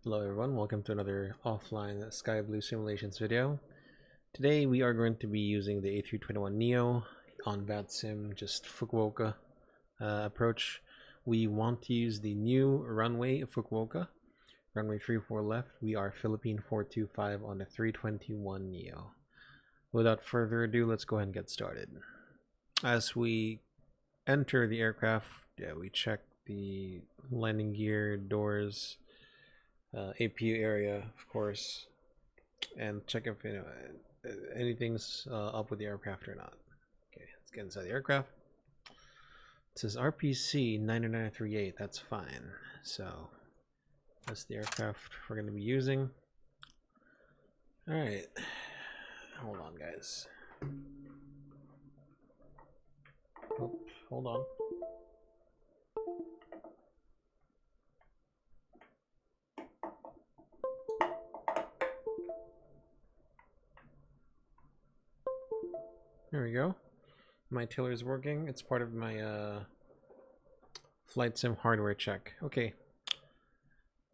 Hello everyone, welcome to another offline Sky Blue Simulations video. Today we are going to be using the A321neo on VATSIM, just Fukuoka approach. We want to use the new runway of Fukuoka, runway 34 left. We are Philippine 425 on the 321neo. Without further ado, let's go ahead and get started. As we enter the aircraft, we check the landing gear, doors, APU area, of course, and check if anything's up with the aircraft or not. Okay, let's get inside the aircraft. It says RPC 99938. That's fine. So that's the aircraft we're going to be using. All right, hold on, guys. Oh, hold on. There we go. My tiller is working. It's part of my flight sim hardware check. Okay.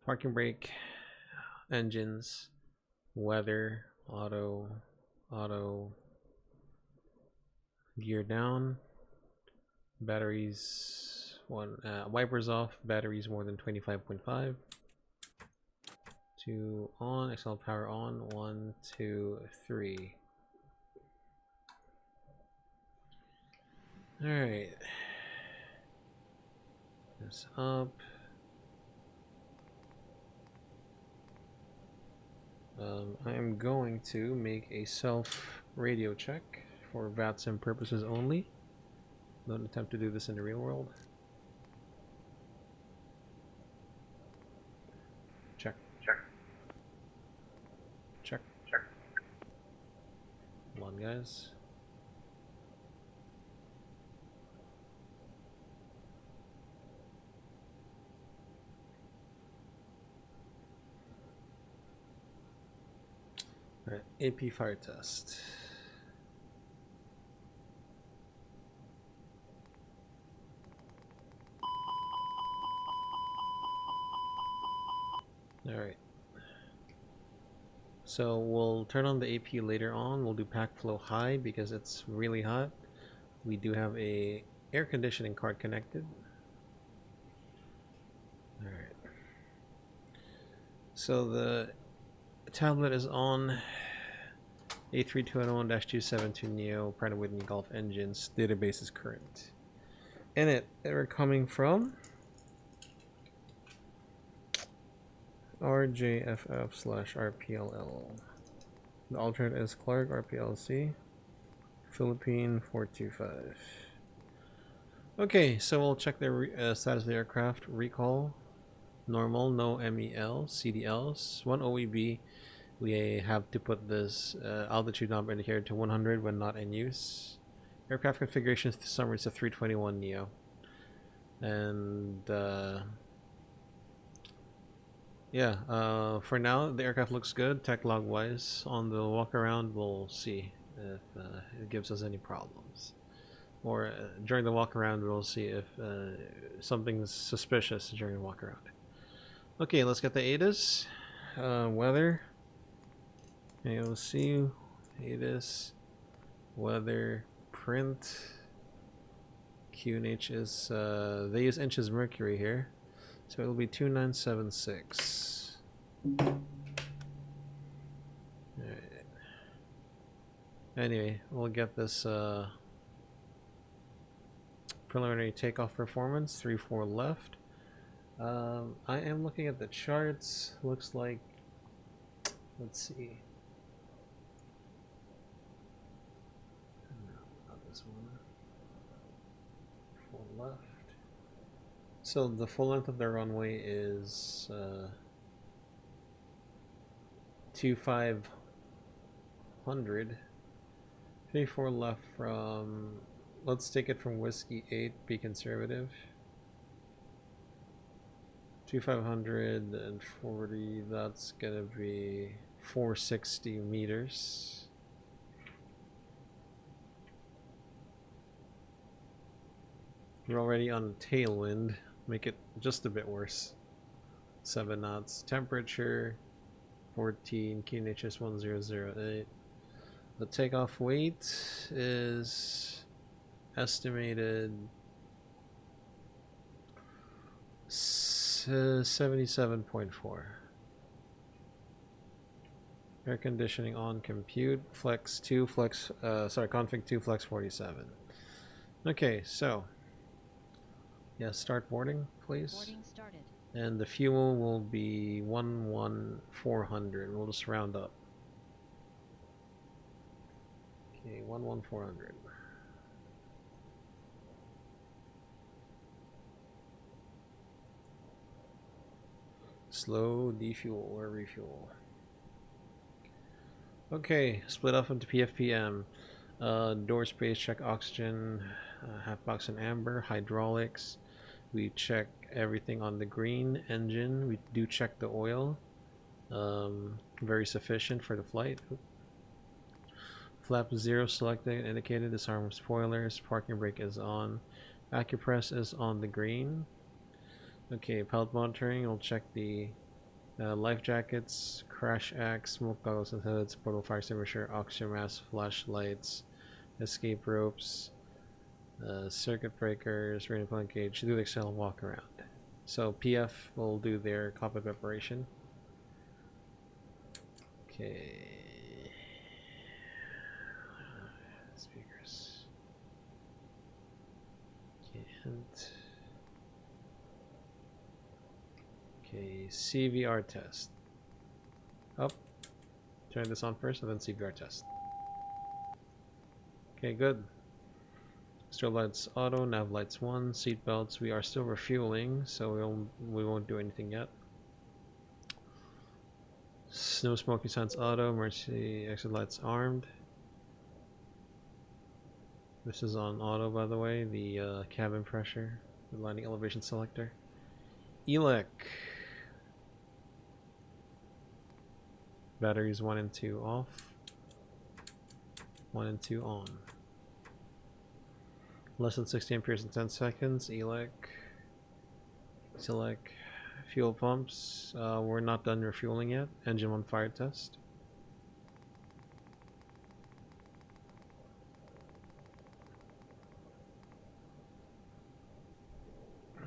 Parking brake, engines, weather, auto, gear down, batteries, wipers off, batteries more than 25.5. 2 on, external power on, 1, 2, 3. Alright. This up. I am going to make a self radio check for VATSIM purposes only. Don't attempt to do this in the real world. Check. Hold on, guys. Alright, AP fire test. Alright. So we'll turn on the AP later on. We'll do pack flow high because it's really hot. We do have a air conditioning card connected. Alright. So the tablet is on A3201-272neo Pratt & Whitney Golf engines. Database is current. In it, we're coming from RJFF-RPLL. The alternate is Clark RPLC, Philippine 425. Okay, so we'll check the status of the aircraft. Recall, normal, no MEL, CDLs, 1 OEB. We have to put this altitude knob indicator to 100 when not in use. Aircraft configuration summary is a 321neo. And for now the aircraft looks good tech log wise. On the walk around we'll see if it gives us any problems, or during the walk around we'll see if something's suspicious during the walk around. Okay, let's get the ATIS. Weather, AOC, ATIS, weather, print. QNH is they use inches mercury here, so it'll be 2976. Alright. Anyway, we'll get this preliminary takeoff performance. 3-4 left. I am looking at the charts. Looks like, let's see. No, not this one. 4 left. So the full length of the runway is 2500. 3-4 left from, let's take it from Whiskey 8, be conservative. 2540, that's gonna be 460 meters. We're already on tailwind, make it just a bit worse. 7 knots. Temperature 14, QNH 1008. The takeoff weight is estimated 77.4. Air conditioning on, compute, flex 2, flex, config 2, flex 47. Okay, so, yeah, start boarding, please. Boarding started. And the fuel will be 11400. We'll just round up. Okay, 11400. Slow defuel or refuel. Okay, split off into PFPM. Door space, check oxygen, half box and amber, hydraulics. We check everything on the green. Engine, we do check the oil. Very sufficient for the flight. Flap 0 selected, indicated. Disarm spoilers. Parking brake is on. Acupress is on the green. Okay, pilot monitoring. We'll check the life jackets, crash axe, smoke goggles and hoods, portable fire extinguisher, oxygen mask, flashlights, escape ropes, circuit breakers, radio plug gauge. Do the external walk around. So PF will do their cockpit preparation. Okay. Speakers. Can't. Okay, CVR test. Oh, turn this on first and then CVR test. Okay, good. Strobe lights auto, nav lights 1, seat belts. We are still refueling, so we won't do anything yet. Snow smoking signs auto, emergency exit lights armed. This is on auto, by the way, the cabin pressure, the landing elevation selector. ELEC. Batteries 1 and 2 off. 1 and 2 on. Less than 60 amperes in 10 seconds. ELEC. Select fuel pumps. We're not done refueling yet. Engine 1 fire test.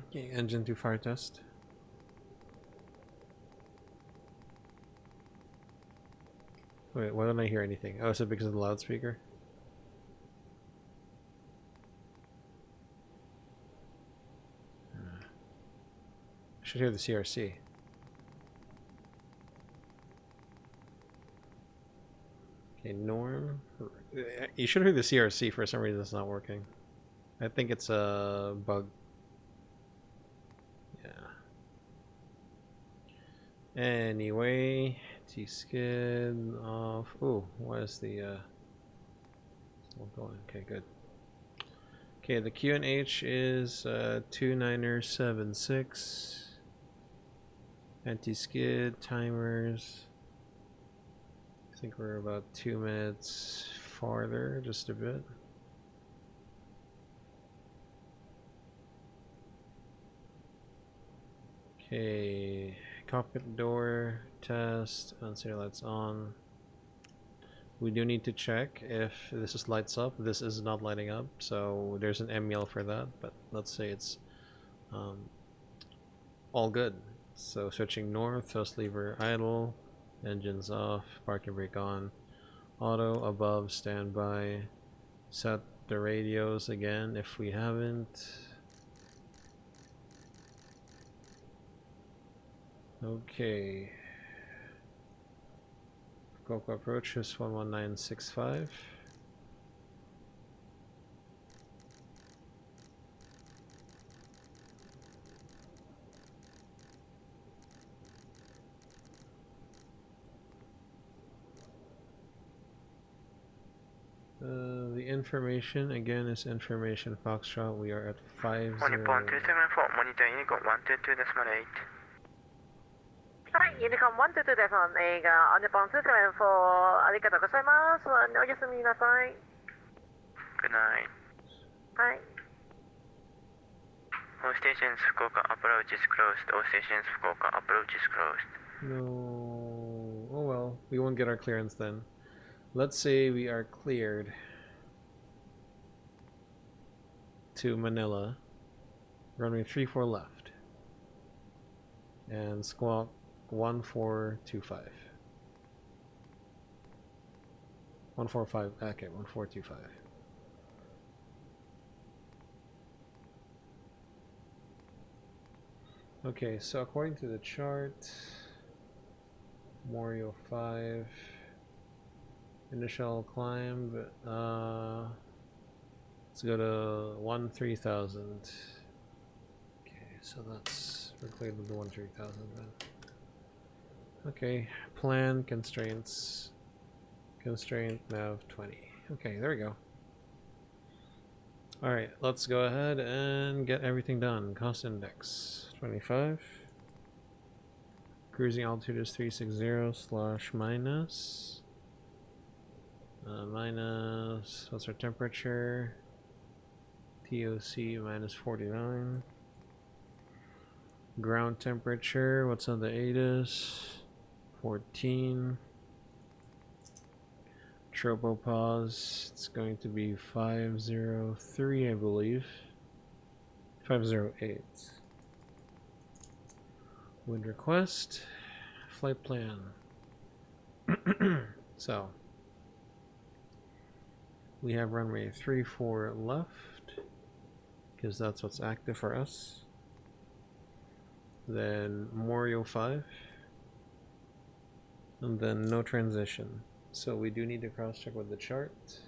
Okay, engine 2 fire test. Wait, why don't I hear anything? Oh, is it because of the loudspeaker? I should hear the CRC. Okay, norm. You should hear the CRC. For some reason it's not working. I think it's a bug. Yeah. Anyway, T-skid off. Ooh, why is the still going? Okay, good. Okay, the QNH is 29er76. Anti-skid timers. I think we're about 2 minutes farther, just a bit. Okay, cockpit door test, unsafe lights on. We do need to check if this is lights up. This is not lighting up, so there's an MEL for that, but let's say it's all good. So switching north, thrust lever idle, engines off, parking brake on, auto above, standby. Set the radios again if we haven't. Okay. Fukuoka approach is 11965. The information again is information Foxtrot. We are at 50. Nippon 274, monitor Unicorn 122.8. Hi, Unicorn 122.8 が on Nippon 274、ありがとうございます。おやすみなさい。Good night. はい。Host stations Fukuoka approach is closed. All stations Fukuoka approach is closed. No. Oh well, we won't get our clearance then. Let's say we are cleared to Manila. Runway 34 left. And squawk 1425. 145. Okay, 1425. Okay, so according to the chart, Morio 5 initial climb, let's go to 13,000. Okay, so that's, we're cleared with the 13,000 then. Okay, plan constraints, constraint nav 20. Okay, there we go. Alright, let's go ahead and get everything done. Cost index 25. Cruising altitude is 360 slash minus. Minus, what's our temperature? TOC minus 49. Ground temperature, what's on the ATIS? 14. Tropopause, it's going to be 503, I believe. 508. Wind request, flight plan. So, we have runway 34 left, because that's what's active for us. Then Morio 5. And then no transition. So we do need to cross check with the chart.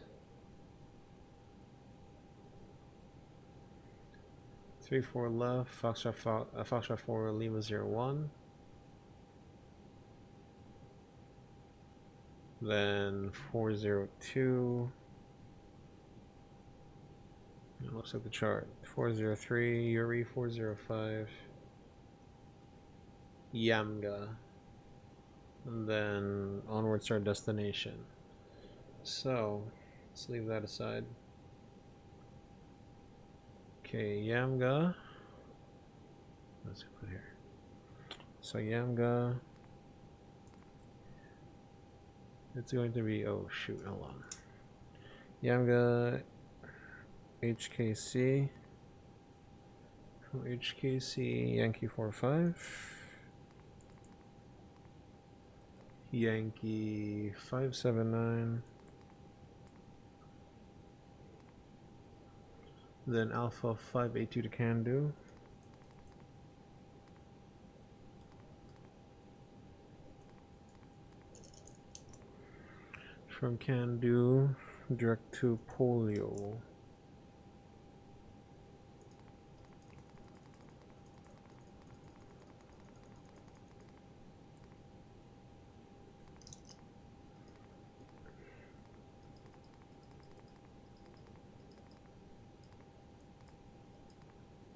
Three, 4 left, Foxtrot 4, Lima 01. Then 402. It looks like the chart. 403, Yuri 405. Yamga. And then onwards to our destination. So let's leave that aside. Okay, Yamga. Let's put here. So Yamga. It's going to be, oh shoot, hold on. Yamga HKC. From HKC Yankee 45. Yankee 579, then Alpha 582 to Candu, from Candu direct to Polio.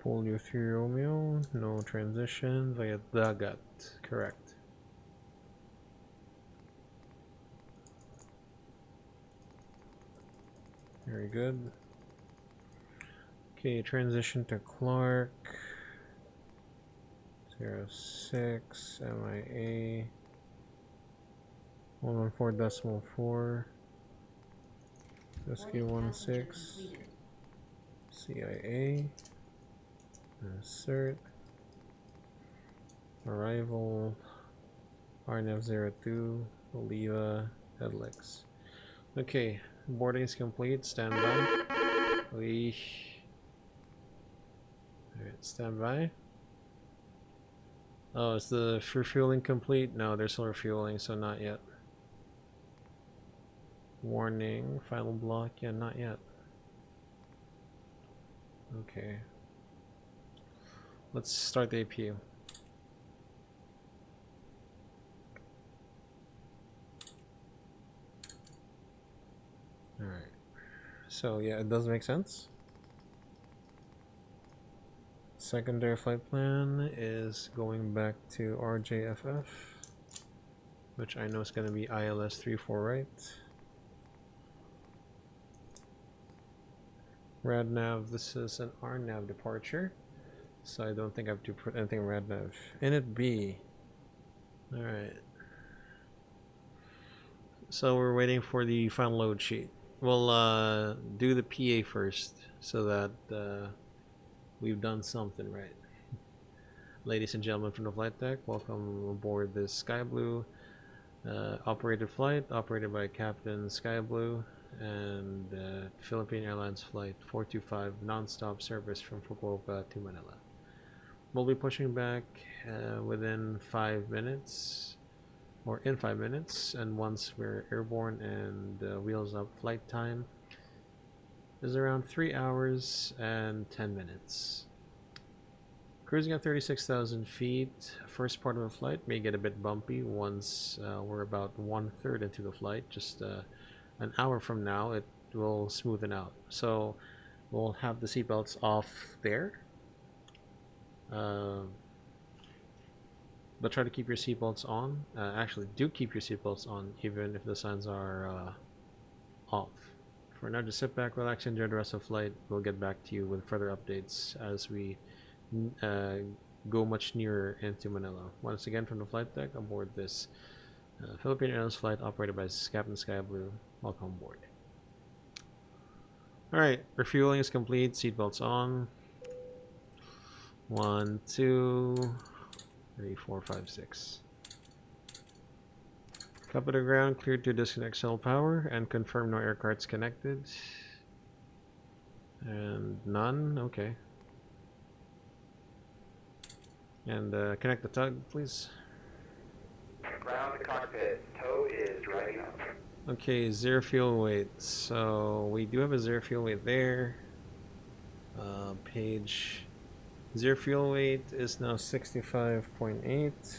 Polio 3 Romeo, no transition via Dagat, correct. Very good. Okay, transition to Clark. 06 MIA 114.4 SQ16 CIA. Insert. Arrival. RNF02. Oliva. Headlex. Okay, boarding is complete. Stand by. Alright, stand by. Oh, is the refueling complete? No, they're still refueling, so not yet. Warning. Final block. Yeah, not yet. Okay. Let's start the APU. Alright. So yeah, it does make sense. Secondary flight plan is going back to RJFF, which I know is going to be ILS 34, right? RadNav, this is an RNav departure. so I don't think I have to put anything random. Init B. Alright. So we're waiting for the final load sheet. We'll do the PA first so that we've done something right. Ladies and gentlemen from the flight deck, welcome aboard this Sky Blue operated flight, operated by Captain Sky Blue and Philippine Airlines Flight 425 non-stop service from Fukuoka to Manila. We'll be pushing back within 5 minutes, or in 5 minutes, and once we're airborne and wheels up, flight time is around 3 hours and 10 minutes. Cruising at 36,000 feet, first part of the flight may get a bit bumpy once we're about 1/3 into the flight. Just an hour from now, it will smoothen out. So we'll have the seatbelts off there. But try to keep your seatbelts on. Actually, do keep your seatbelts on even if the signs are off. For now, just sit back, relax, enjoy the rest of the flight. We'll get back to you with further updates as we go much nearer into Manila. Once again from the flight deck aboard this Philippine Airlines flight operated by Captain Sky Blue. Welcome aboard. Alright, refueling is complete, seatbelts on. 1, 2, 3, 4, 5, 6. Cup of the ground, cleared to disconnect cell power and confirm no air cards connected. And none, okay. And connect the tug, please. Ground to cockpit, tow is riding up. Okay, 0 fuel weight. So we do have a 0 fuel weight there. Page 0 fuel weight is now 65.8.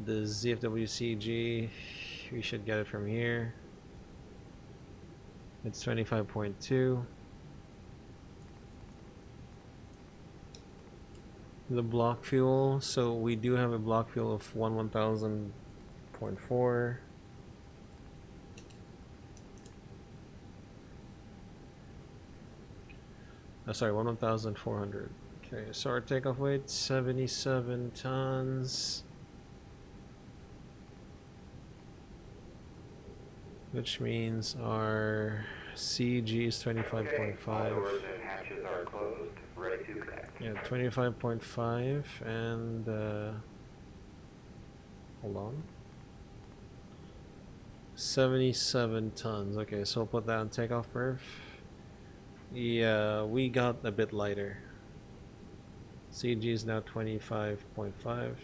The ZFWCG, we should get it from here. It's 25.2. The block fuel, so we do have a block fuel of 1000.4. Sorry, 1400. Okay, so our takeoff weight 77 tons, which means our CG is 25.5. Doors and hatches are closed, ready to connect. Yeah, 25.5 and hold on. 77 tons. Okay, so we'll put that on takeoff berth. Yeah, we got a bit lighter. CG is now 25.5.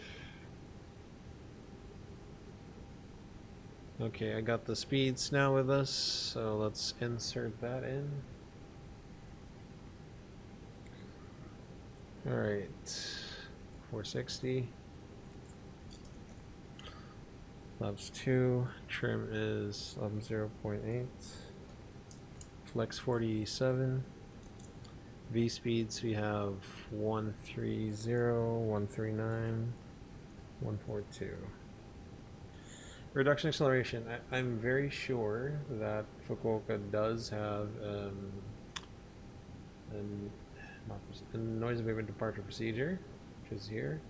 Okay, I got the speeds now with us, so let's insert that in. Alright, 460. Flaps 2, trim is 0.8. Flex 47. V speeds we have 130, 139, 142. Reduction acceleration. I'm very sure that Fukuoka does have a noise abatement departure procedure, which is here.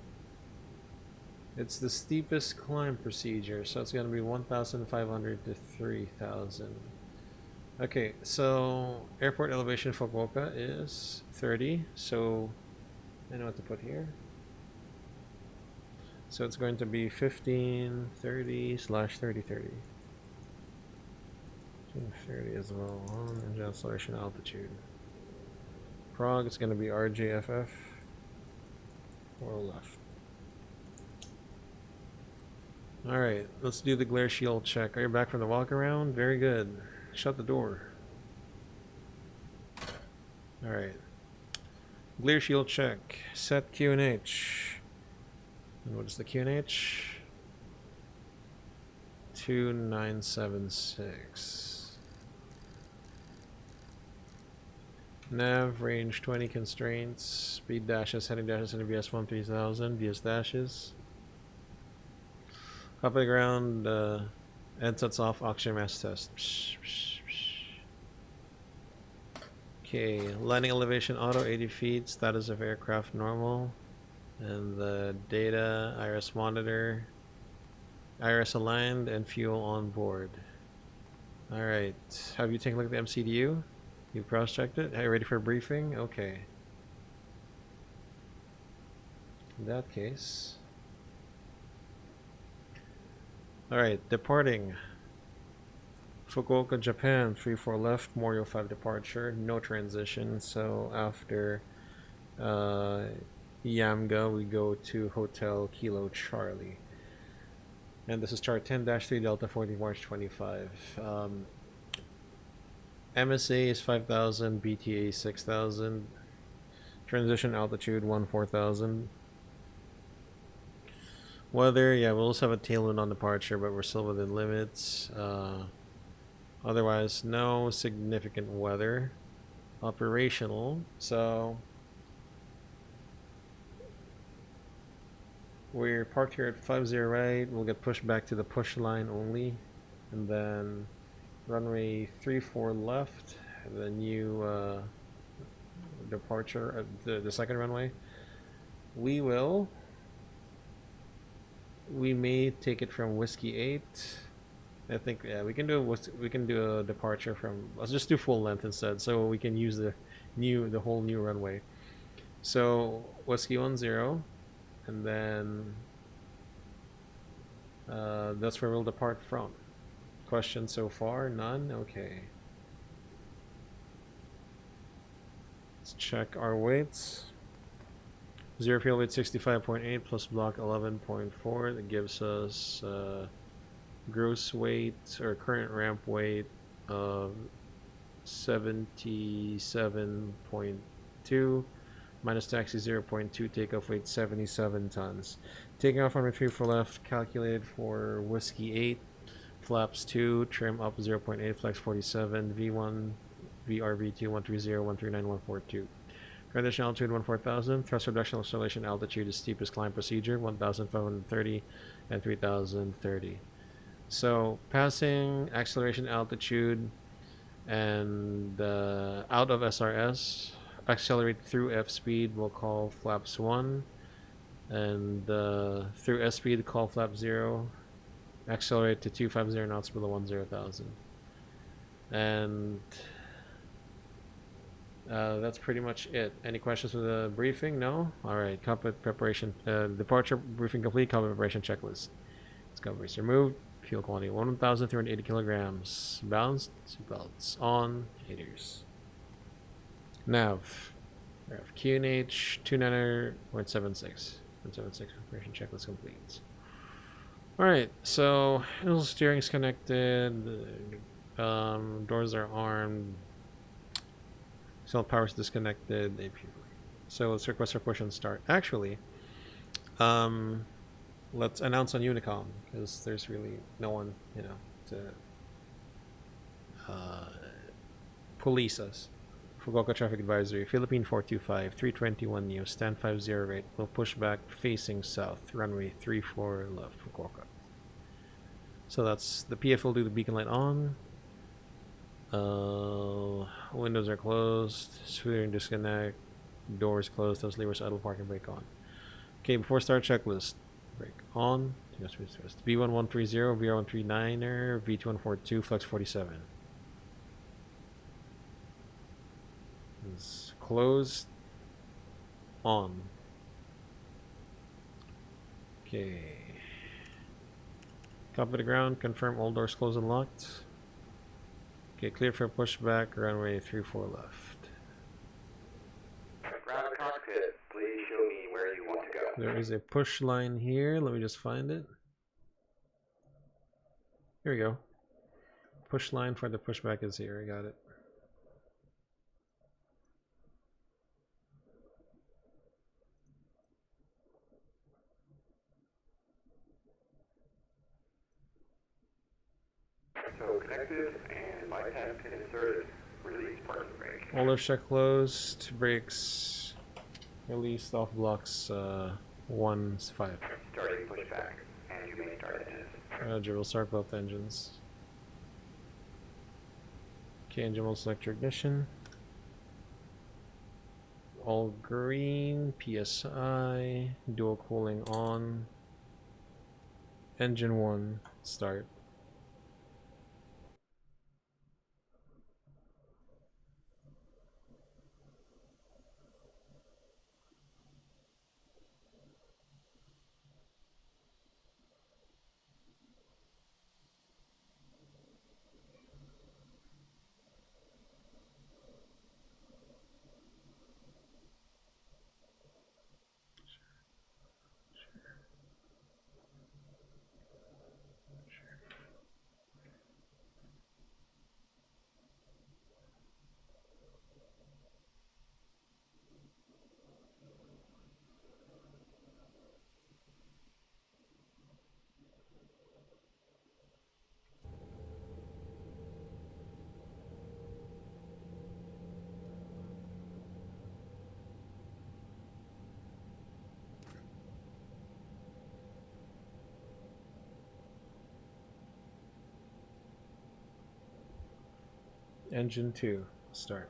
It's the steepest climb procedure, so it's going to be 1,500 to 3,000. Okay, so airport elevation Fukuoka is 30, so I know what to put here. So it's going to be 1530 / 3030. 1530 as well on engine acceleration altitude. Prague is going to be RJFF or left. Alright, let's do the glare shield check. Are you back from the walk around? Very good. Shut the door. Alright. Glare shield check. Set QNH. And what is the QNH? 2976. Nav range 20 constraints. Speed dashes, heading dashes, and VS 13000. VS dashes. Up the ground. End sets off. Oxygen mass test. Okay, landing elevation auto 80 feet, status of aircraft normal, and the data IRS monitor, IRS aligned, and fuel on board. Alright, have you taken a look at the MCDU? You've cross-checked it? Are you ready for a briefing? Okay. In that case... Alright, departing. Fukuoka, Japan, 34 left, Morio 5 departure, no transition, so after Yamga we go to Hotel Kilo Charlie. And this is chart 10-3 Delta 40 March 25. MSA is 5,000, BTA 6,000, transition altitude 14,000. Weather, yeah, we'll also have a tailwind on departure, but we're still within limits. Otherwise, no significant weather. Operational, so we're parked here at 50 right. We'll get pushed back to the push line only, and then runway 34 left. The new departure, the second runway. We may take it from Whiskey 8. I think, yeah, we can do a departure from, let's just do full length instead, so we can use the whole new runway. So Whiskey 10, and then that's where we'll depart from. Questions so far? None? Okay. Let's check our weights. Zero fuel weight 65.8 plus block 11.4. That gives us gross weight or current ramp weight of 77.2 minus taxi 0.2, takeoff weight 77 tons. Taking off on 3 for left, calculated for Whiskey 8, flaps 2, trim up 0.8, flex 47, V1, VRV2 130, 139, 142. Transition altitude 14,000, thrust reduction acceleration altitude is steepest climb procedure 1,530 and 3,030. So passing acceleration altitude and out of SRS, accelerate through F speed, we'll call flaps 1, and through S speed call flap 0, accelerate to 250 knots below 10,000. And that's pretty much it. Any questions with the briefing? No? Alright, cockpit preparation, departure briefing complete, cockpit preparation checklist. Discoveries removed. Fuel quantity 1,380 kilograms. Balanced. Seatbelts on. Haters. Nav. QNH 29.76. 176. Preparation checklist complete. Alright, so steering's connected. Doors are armed. Cell power's disconnected. So let's request our push and start. Actually, let's announce on Unicom, because there's really no one, to police us. Fukuoka traffic advisory, Philippine 425, 321 Neo, stand 50 rate. We'll push back facing south, runway 34 left, Fukuoka. So that's the PF will do the beacon light on. Windows are closed, steering disconnect, doors closed, those levers idle, parking brake on. Okay, before start checklist. Brake on. B1130, VR139er, V2142, flex 47. It's closed. On. Okay. Copy to ground. Confirm all doors closed and locked. Okay, clear for pushback. Runway 34 left. Ground cockpit, please show me where you want to go. There is a push line here. Let me just find it. Here we go. Push line for the pushback is here. I got it. So connected and bypass pin inserted. Release parking brake. All left check closed. Brakes released off blocks 1, 5. Starting pushback, and you may start engines. Roger, we'll start both engines. Okay, engine will select your ignition. all green, PSI, dual cooling on, engine 1, start. Engine 2, start.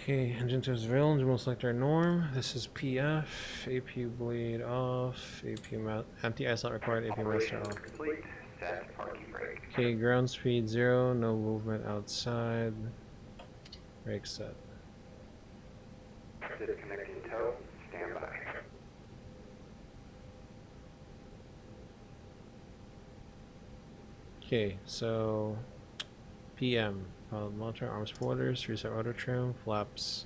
Okay, engine 2 is available, engine will select our norm. This is PF, APU blade off, anti-ice not required, APU master off. Complete. Set parking brake. Okay, ground speed 0, no movement outside. Brake set. Disconnecting tow. Stand by. Okay, so PM. Monitor arm spoilers, reset auto trim, flaps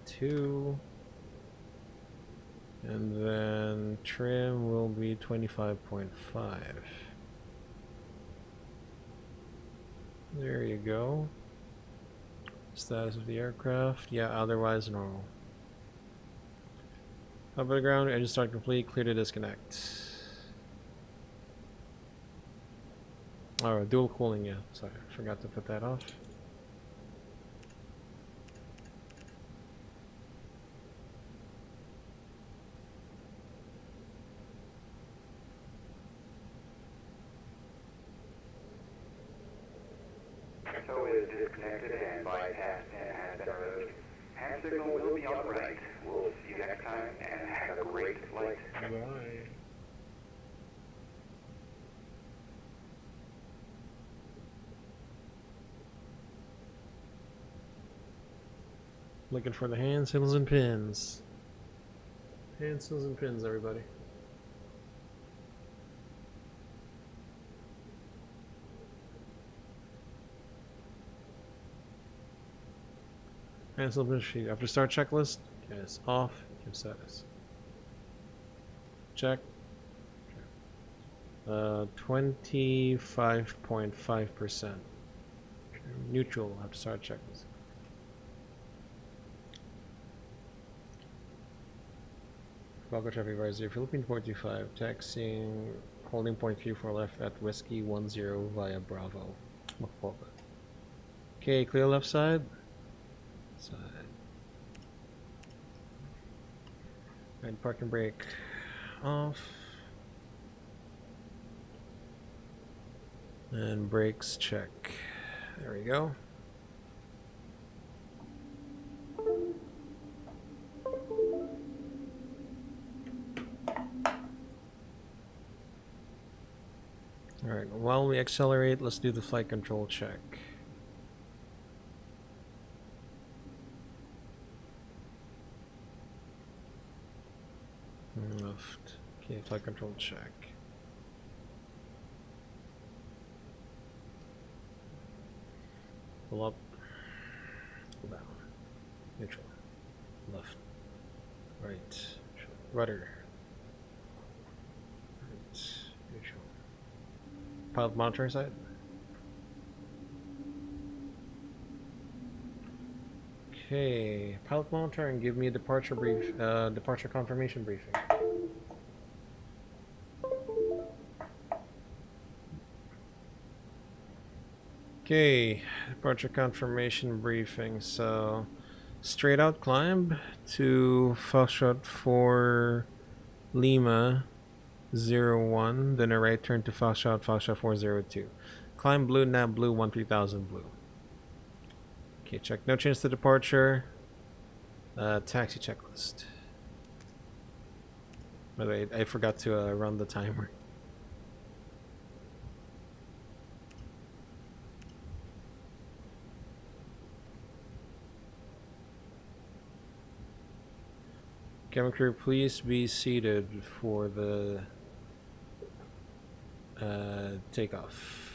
2. And then trim will be 25.5. There you go. Status of the aircraft. Yeah, otherwise normal. Up at the ground, engine start complete, clear to disconnect. Alright, dual cooling, yeah. Sorry, I forgot to put that off. Tow is disconnected and bypass and has been removed. Hand signal will be on the right. We'll see you next time and have a great flight. Bye. Looking for the hand signals and pins. Hand signals and pins, everybody. Hand signal pin sheet. After start checklist, yes, off, give status. Check. 25.5%. Neutral after start checklist. Fukuoka traffic advisory, Philippine 425, taxiing, holding point 34 left at Whiskey 10 via Bravo, Fukuoka. Okay, clear left side. And park and brake off. And brakes check. There we go. Alright, while we accelerate, let's do the flight control check. Left. Okay, flight control check. Pull up. Pull down. Neutral. Left. Right. Rudder. Right. Neutral. Pilot monitoring side. Okay. Pilot monitoring, give me a departure brief. Departure confirmation briefing. Okay, departure confirmation briefing. So, straight out climb to Foxtrot 4 Lima 01, then a right turn to Foxtrot 402. Climb blue, nav blue, 13000 blue. Okay, check. No change to departure. Taxi checklist. By the way, I forgot to run the timer. Cabin crew, please be seated for the takeoff.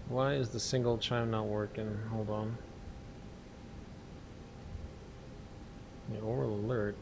Why is the single chime not working? Hold on. Yeah, oral alert.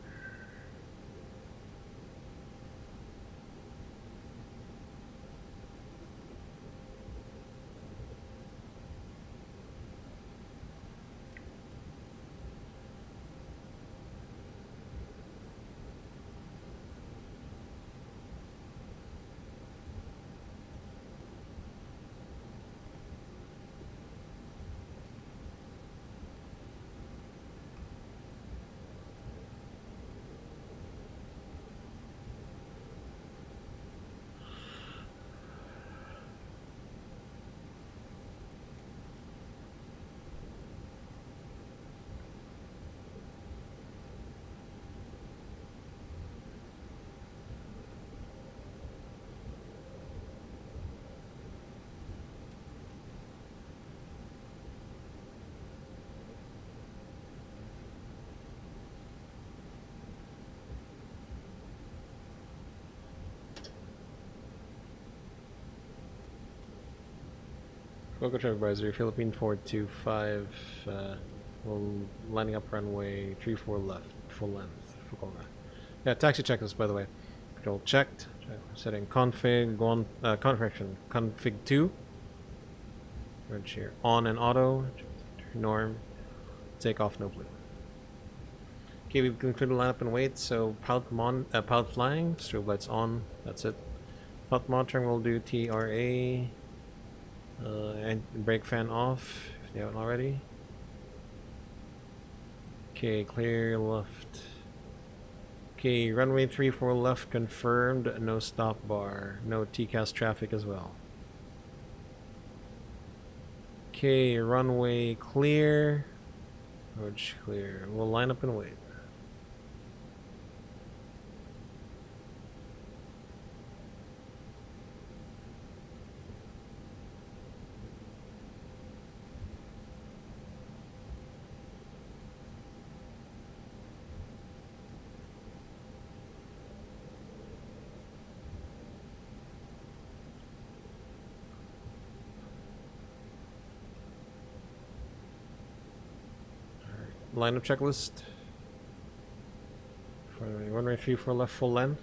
Fukuoka traffic advisory, Philippine 425, we're lining up runway 34 left, full length, Fukuoka. Yeah, taxi checklist, by the way. Control checked. Setting config, config 2. Right here. On and auto. Norm. Take off, no blue. Okay, we've concluded lineup and wait, so pilot flying, strobe lights on, that's it. Pilot monitoring, we'll do TRA. And brake fan off if they haven't already. Okay, clear left. Okay, runway 34 left confirmed, no stop bar, no TCAS traffic as well. Okay, runway clear. Road clear. We'll line up and wait. Lineup checklist. For runway 34 left full length.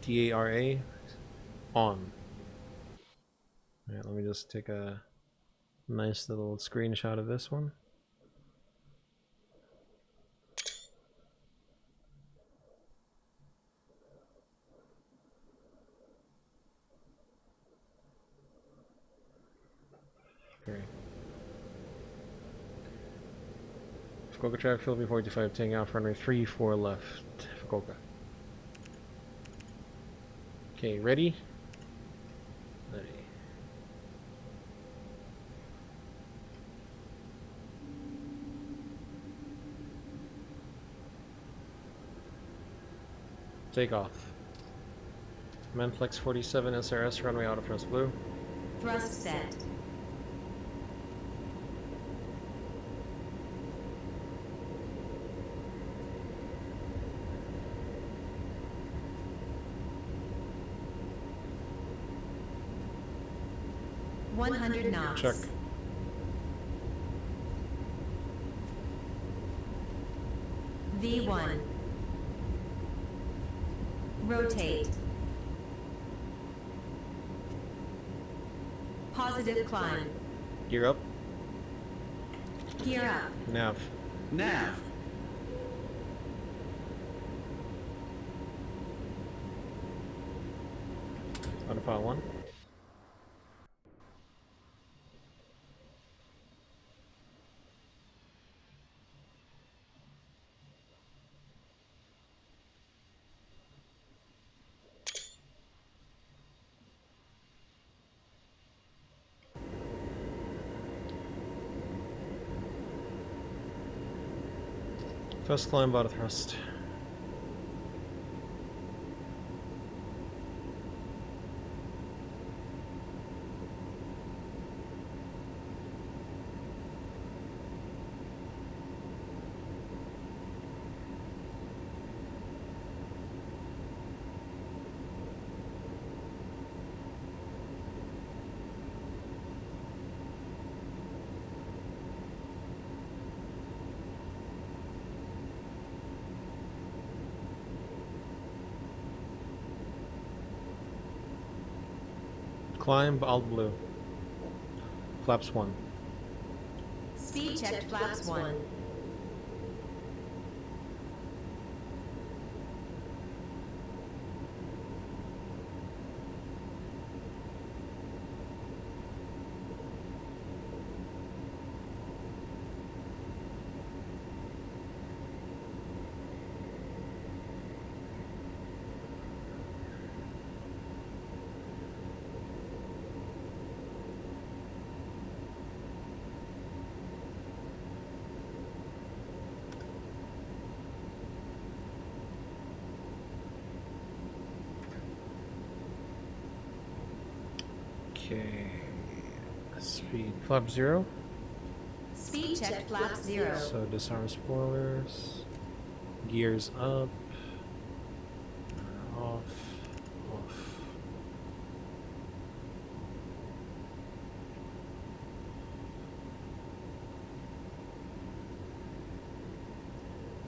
TARA on. Alright, let me just take a nice little screenshot of this one. Okay. Fukuoka traffic, Philippine 425, taking off runway 34 left, Fukuoka. Okay, ready? Ready. Take off. Manflex 47 SRS, runway out of Prince Blue. Thrust set. $100 knots. Check. V1. Rotate. Positive climb. Gear up. Gear up. Nav. Nav. Autopilot 1. First climb out of thrust. Climb alt blue. Flaps 1. Speed check flaps 1. Okay. Speed. Flap 0. Speed check flap 0. So disarm spoilers. Gears up. Off. Off.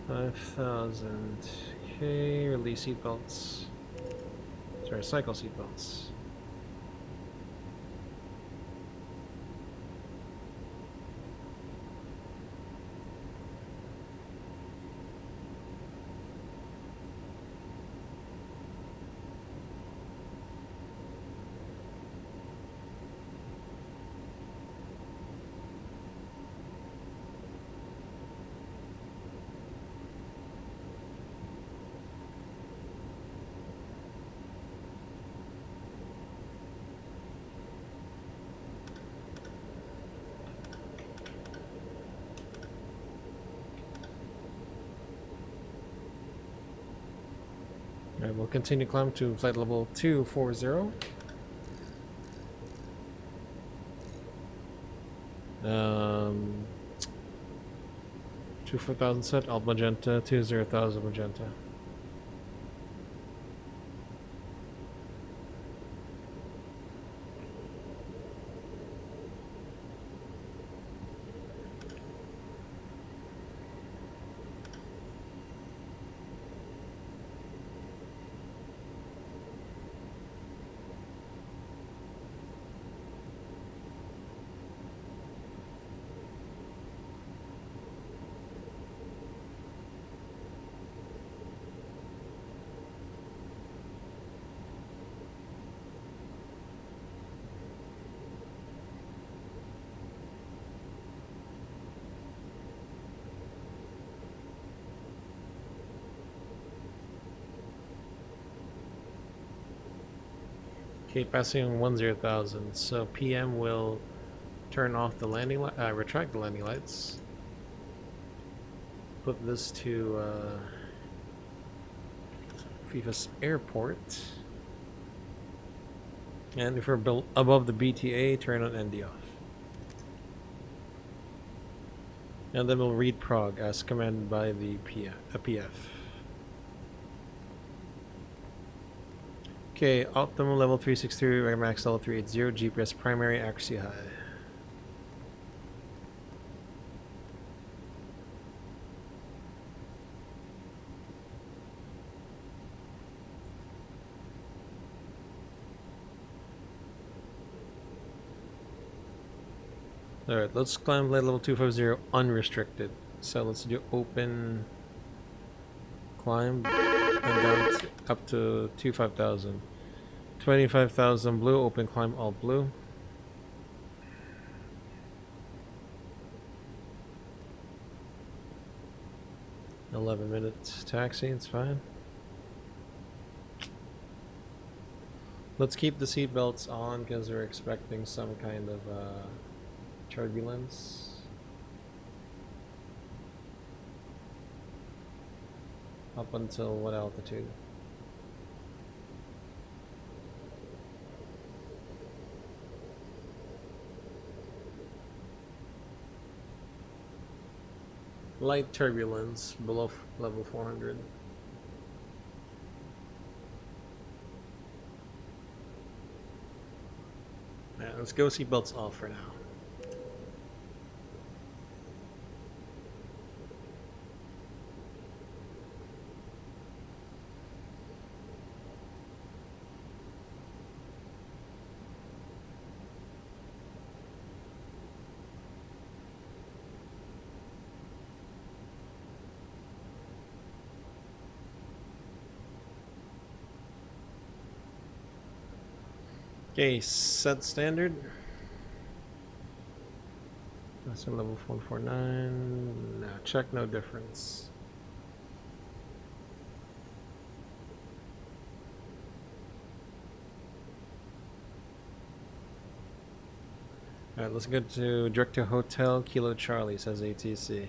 $5,000. Okay, release seatbelts. Sorry, cycle seatbelts. Alright, we'll continue climb to flight level 240. Um, 24,000 set, alt magenta, 20,000 magenta. Okay, passing 10,000. So PM will turn off the landing light, retract the landing lights. Put this to FIFA's airport. And if we're above the BTA, turn on ND off. And then we'll read prog as commanded by the PF. Okay, optimal level 363, max level 380, GPS primary, accuracy high. Alright, let's climb flight level 250 unrestricted. So let's do open climb and down up to 25,000. 25,000 blue, open climb all blue. $11 taxi, it's fine. Let's keep the seatbelts on because we're expecting some kind of turbulence. Up until what altitude? Light turbulence below level 400. Yeah, let's go seatbelts off for now. Okay, set standard. That's level 149. No, check no difference. Alright, let's go to direct to Hotel Kilo Charlie, says ATC.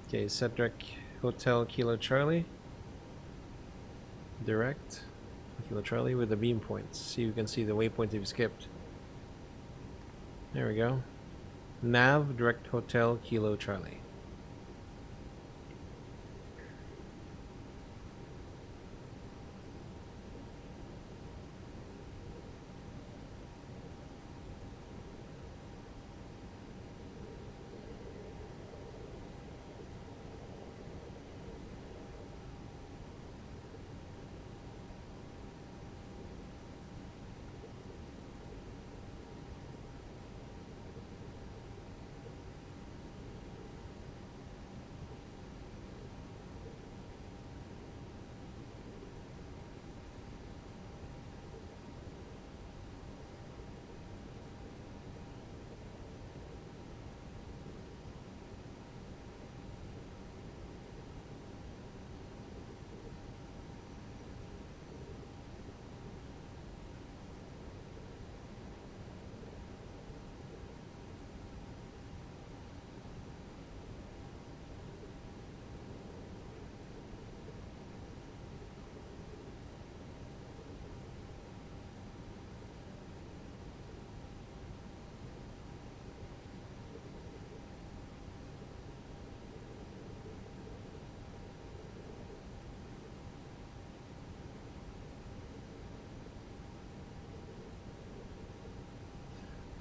Okay, set direct Hotel Kilo Charlie. Direct Kilo Charlie with the beam points. See, you can see the waypoints you've skipped. There we go. Nav direct Hotel Kilo Charlie.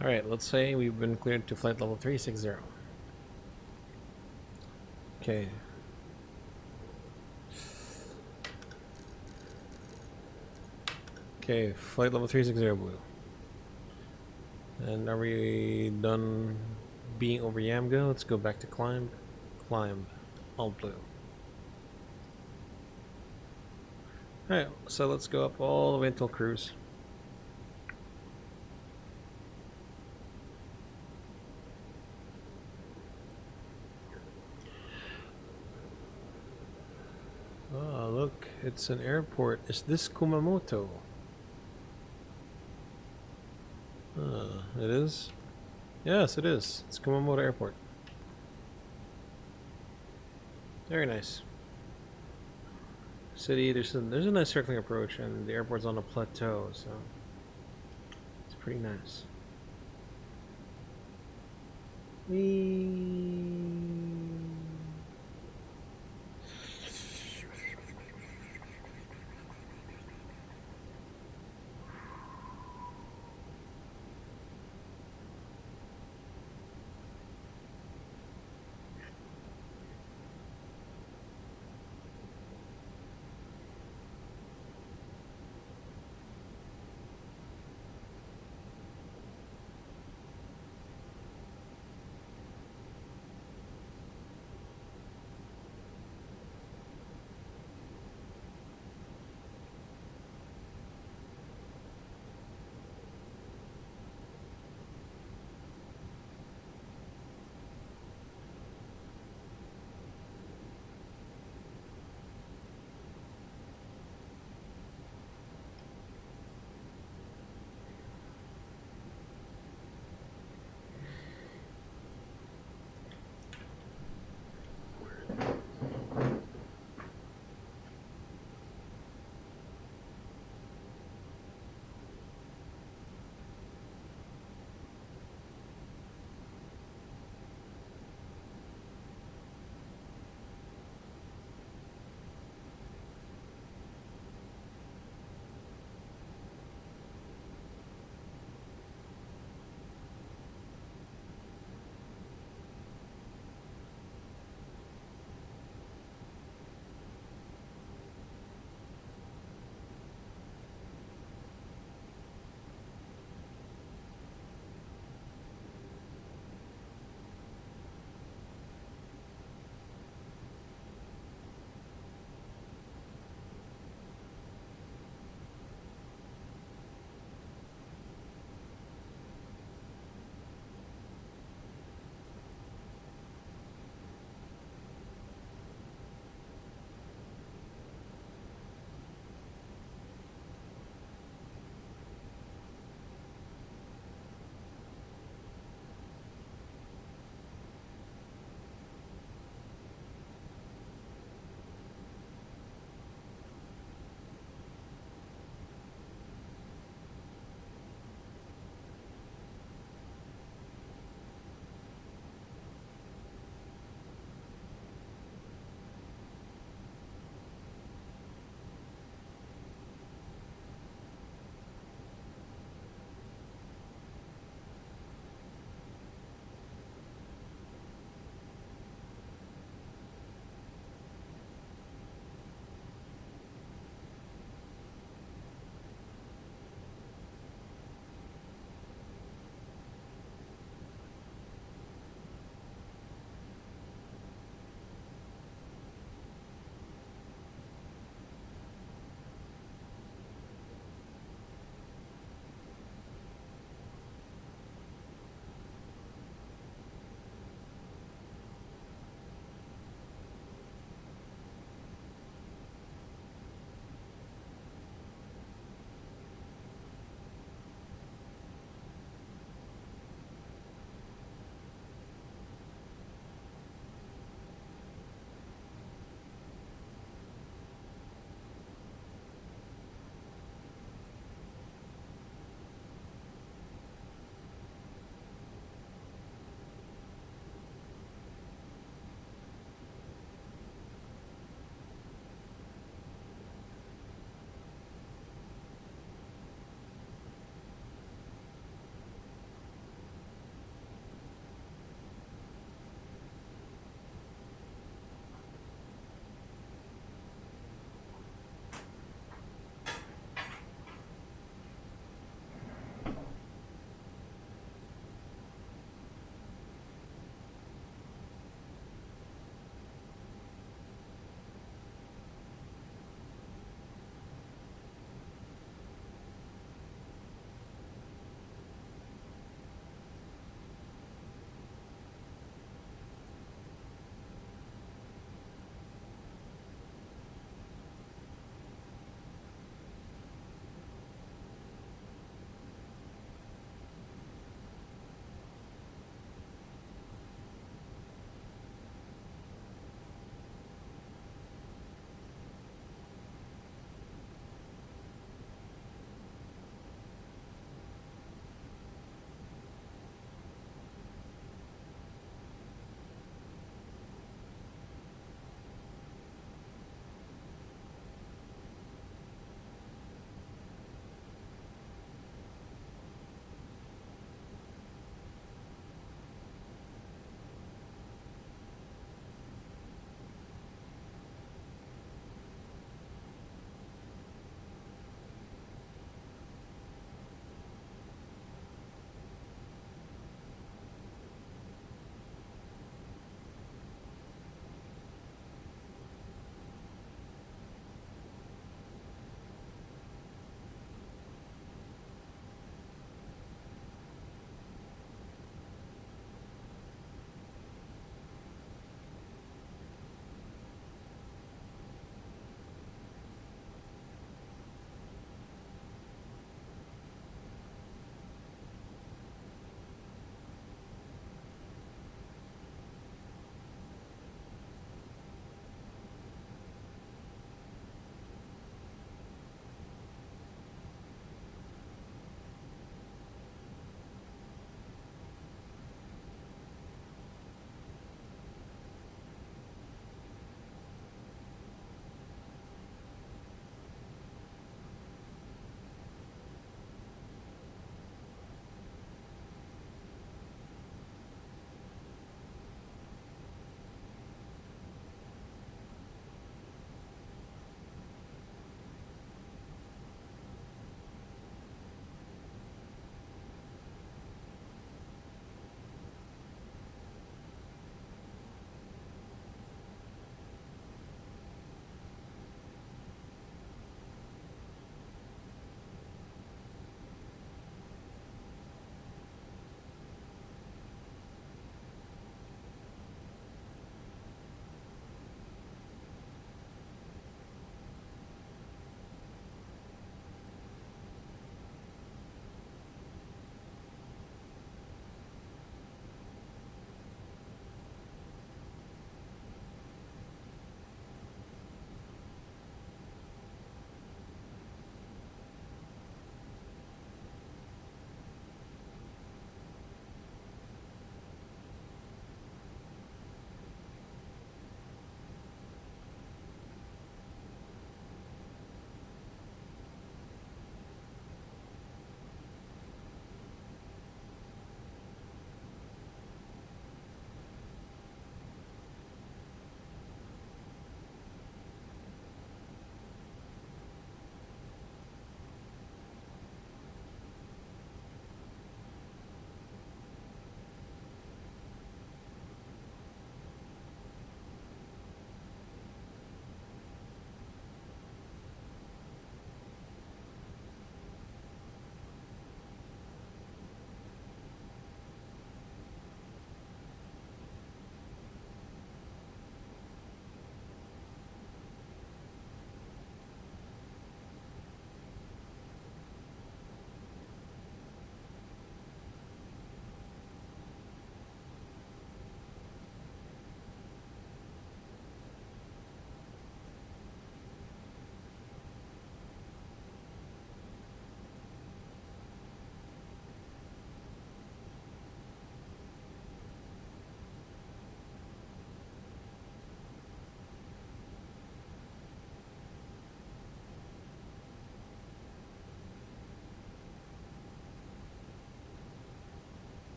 Alright, let's say we've been cleared to flight level 360. Okay. Okay, flight level 360 blue. And are we done being over Yamgo? Let's go back to climb. Climb. All blue. Alright, so let's go up all the way until cruise. Oh, look, it's an airport. Is this Kumamoto? It is? Yes, it is. It's Kumamoto Airport. Very nice. City, there's a nice circling approach, and the airport's on a plateau, so pretty nice. Whee!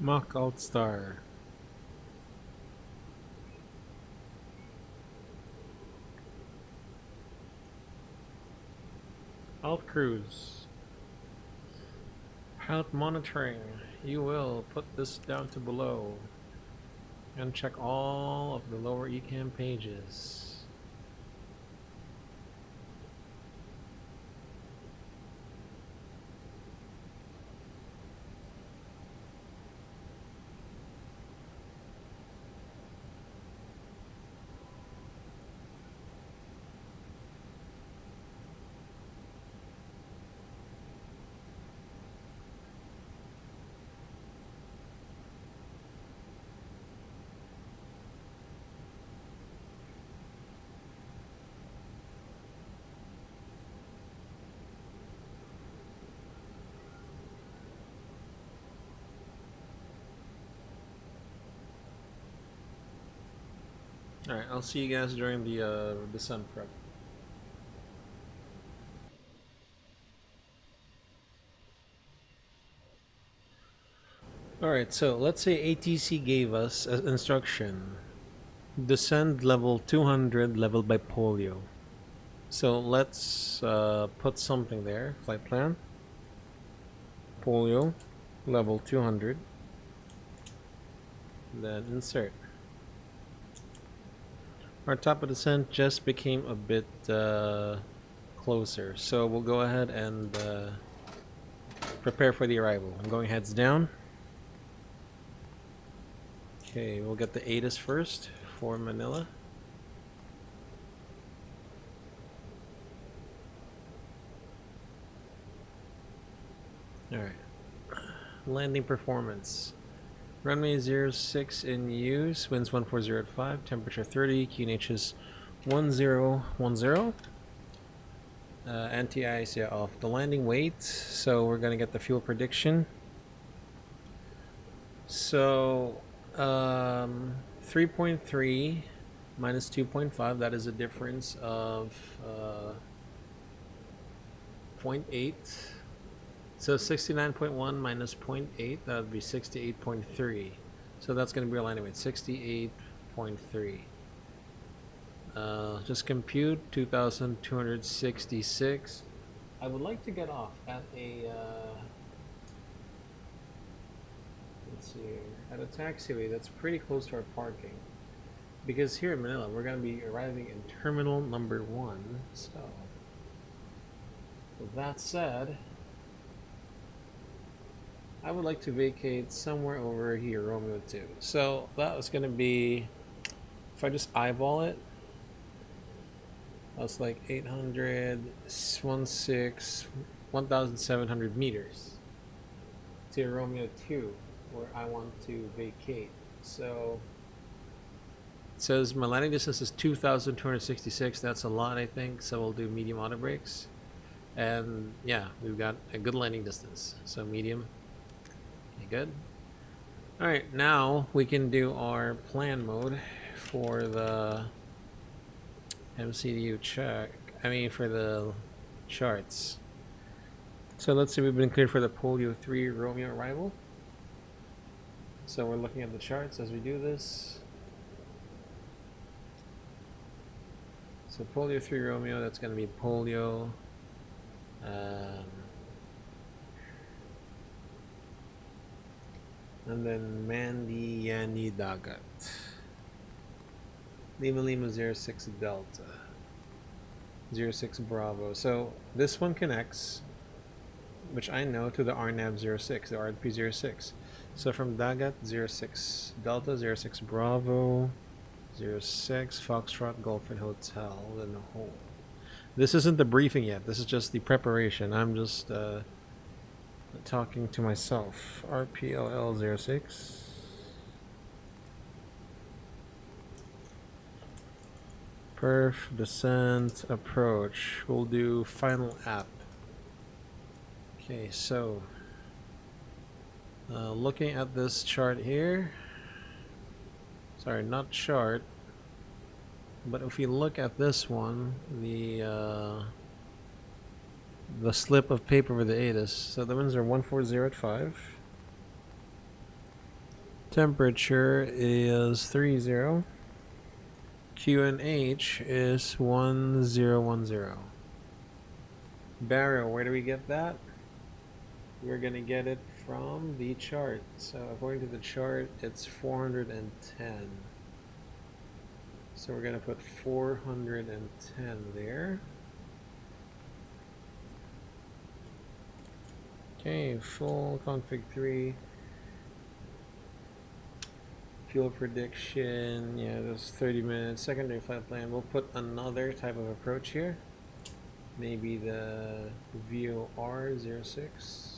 Mach Alt Star. Alt Cruise. Pilot monitoring. You will put this down to below and check all of the lower ECAM pages. Alright, I'll see you guys during the descent prep. Alright, so let's say ATC gave us an instruction. Descend level 200 leveled by polio. So let's put something there. Flight plan. Polio level 200. Then insert. Our top of descent just became a bit closer, so we'll go ahead and prepare for the arrival. I'm going heads down. Okay, we'll get the ATIS first for Manila. Alright. Landing performance. Runway 06 in use, winds 14 at 5, temperature 30, QNH is 1010. Anti-ice, yeah, off. The landing weight, so we're gonna get the fuel prediction. So, 3.3 minus 2.5, that is a difference of 0.8. So 69.1 minus 0.8, that would be 68.3. So that's going to be our landing weight, 68.3. Just compute 2,266. I would like to get off at a let's see, at a taxiway that's pretty close to our parking. Because here in Manila, we're going to be arriving in terminal number 1. So, with that said, I would like to vacate somewhere over here, Romeo 2. So that was going to be, if I just eyeball it, that's like 1,700 meters to Romeo 2, where I want to vacate. So it says my landing distance is 2,266. That's a lot, I think. So we'll do medium auto brakes. And yeah, we've got a good landing distance. So medium. Good. Alright, now we can do our plan mode for the MCDU check. I mean, for the charts. So let's say we've been cleared for the Polio 3 Romeo arrival. So we're looking at the charts as we do this. So Polio 3 Romeo, that's going to be Polio. And then Mandy Yani Dagat. Lima Lima 06 Delta. 06 Bravo. So this one connects, which I know, to the RNAV 06, the RP 06. So from Dagat 06 Delta 06 Bravo 06 Foxtrot Golf and Hotel, then the whole. This isn't the briefing yet. This is just the preparation. I'm just talking to myself. RPLL 06. Perf, descent, approach. We'll do final app. Okay, so looking at this chart here. Sorry, not chart. But if we look at this one, the slip of paper with the ATIS. So the winds are 140 at 5. Temperature is 30. QNH is 1010. Barrel, where do we get that? We're gonna get it from the chart. So according to the chart, it's 410. So we're gonna put 410 there. Okay, full config 3. Fuel prediction, yeah, that's 30 minutes. Secondary flight plan, we'll put another type of approach here. Maybe the VOR06.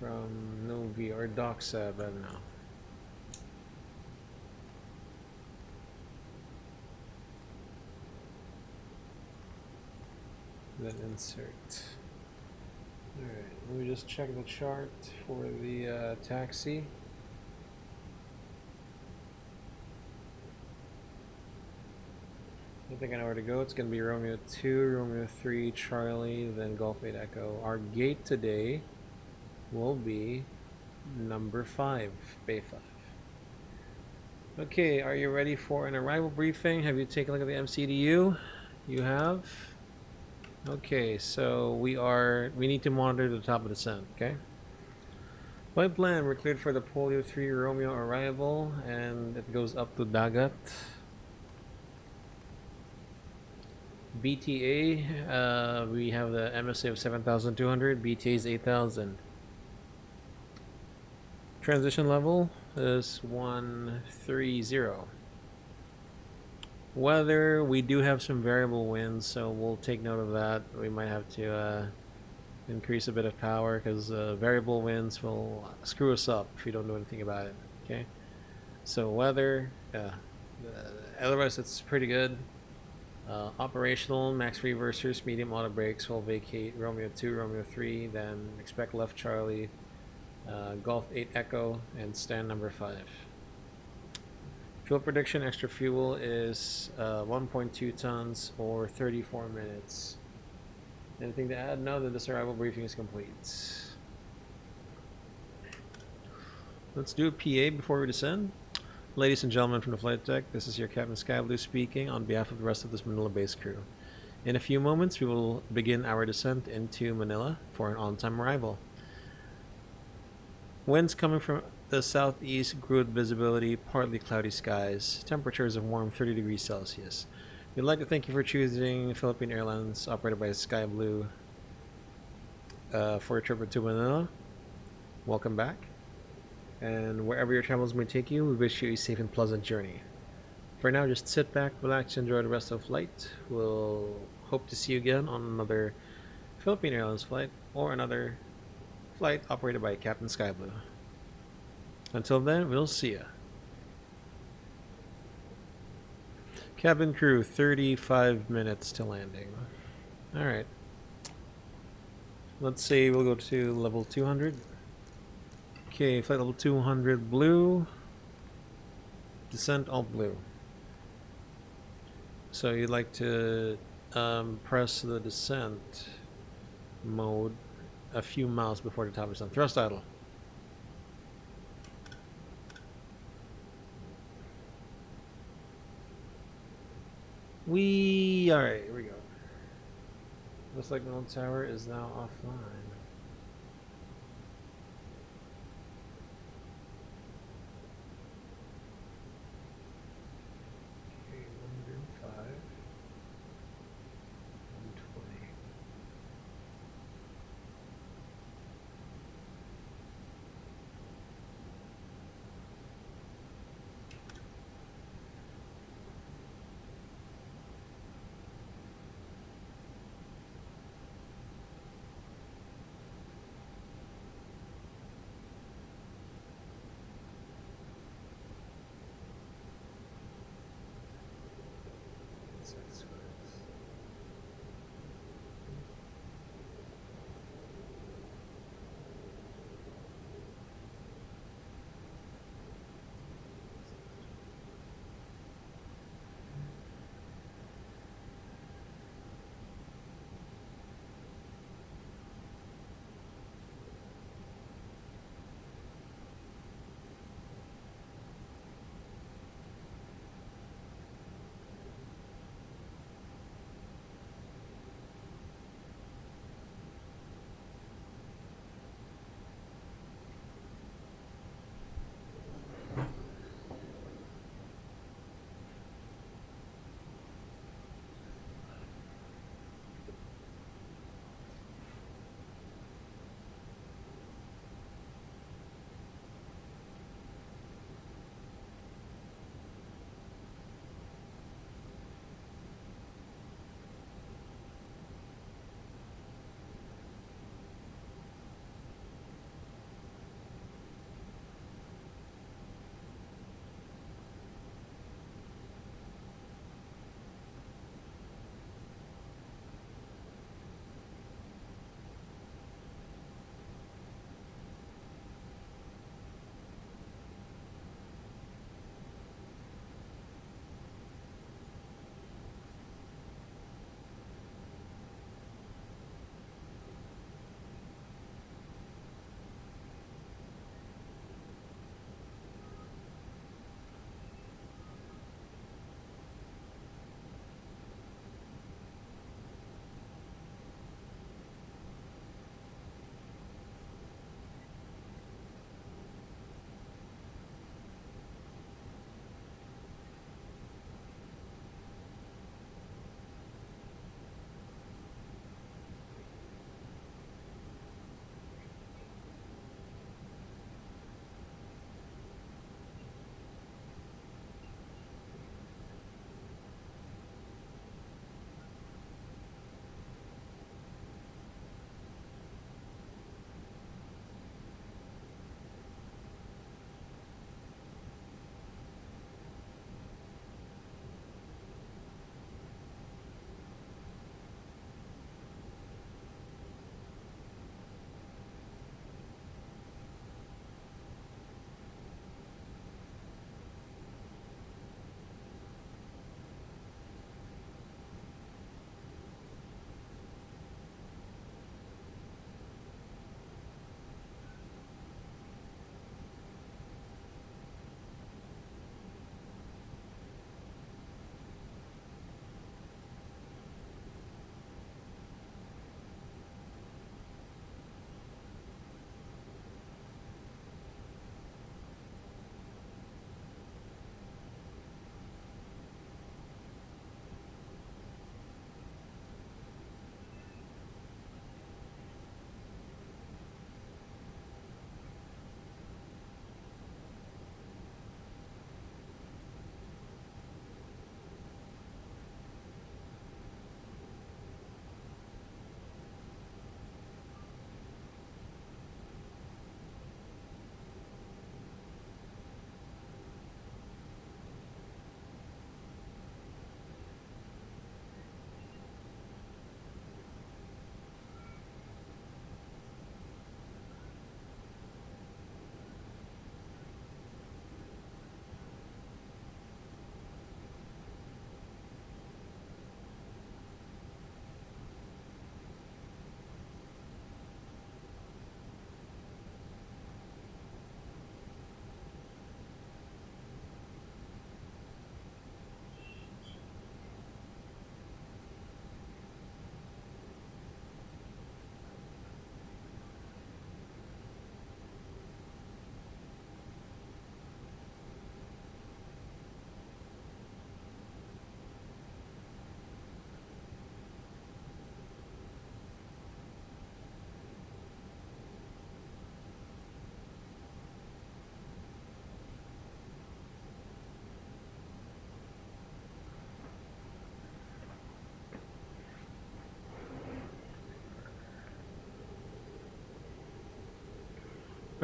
From Novi or Doxa, I don't know. Then insert. Alright, let me just check the chart for the taxi. I think I know where to go. It's going to be Romeo 2, Romeo 3, Charlie, then Golf 8 Echo. Our gate today will be number 5, Bay 5. Okay, are you ready for an arrival briefing? Have you taken a look at the MCDU? You have? Okay, so we need to monitor the top of the descent, okay? Flight plan, we're cleared for the Polio 3 Romeo arrival, and it goes up to Dagat. BTA, we have the MSA of 7,200, BTA is 8,000. Transition level is 130. Weather, we do have some variable winds, so we'll take note of that. We might have to increase a bit of power because variable winds will screw us up if we don't do anything about it. Okay, so weather, otherwise it's pretty good. Operational, max reversers, medium auto brakes, will vacate Romeo 2, Romeo 3, then expect left Charlie, Golf 8 Echo, and stand number 5. Fuel prediction, extra fuel is 1.2 tons or 34 minutes. Anything to add? No, that this arrival briefing is complete. Let's do a PA before we descend. Ladies and gentlemen from the flight deck, this is your Captain Skyblue speaking on behalf of the rest of this Manila-based crew. In a few moments, we will begin our descent into Manila for an on-time arrival. Winds coming from the southeast, good visibility, partly cloudy skies, temperatures of warm 30 degrees Celsius. We'd like to thank you for choosing Philippine Airlines, operated by Skyblue, for a trip to Manila. Welcome back. And wherever your travels may take you, we wish you a safe and pleasant journey. For now, just sit back, relax, enjoy the rest of the flight. We'll hope to see you again on another Philippine Airlines flight or another flight operated by Captain Skyblue. Until then, we'll see ya. Cabin crew, 35 minutes to landing. Alright. Let's say we'll go to level 200. Okay, flight level 200 blue. Descent all blue. So you'd like to press the descent mode a few miles before the top of the sun. Thrust idle. Alright, here we go. Looks like Middle Tower is now offline. Okay, 105. 120.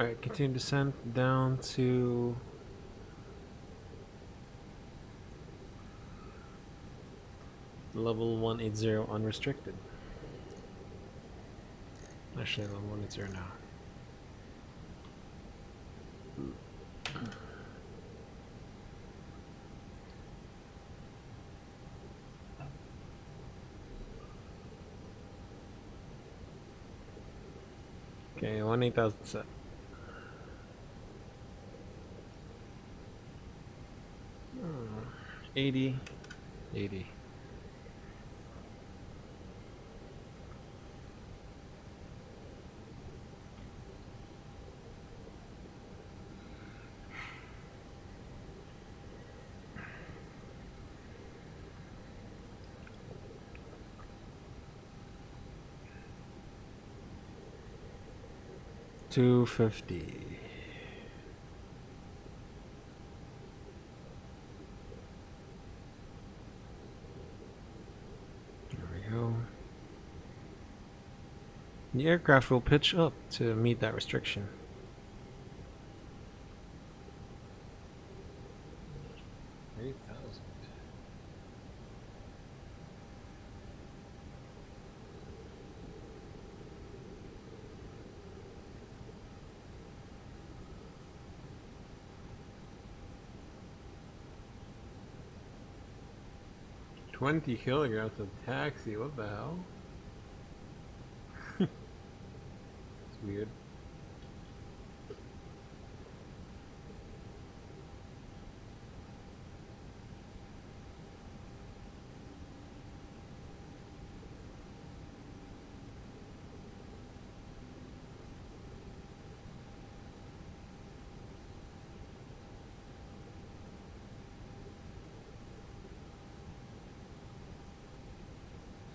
Alright, continue descent down to level 180 unrestricted. Actually, level 180 now. Okay, 18,000 set. Hmm, 80, 80. $250. There we go. The aircraft will pitch up to meet that restriction. $20 kilograms of taxi, what the hell? It's weird.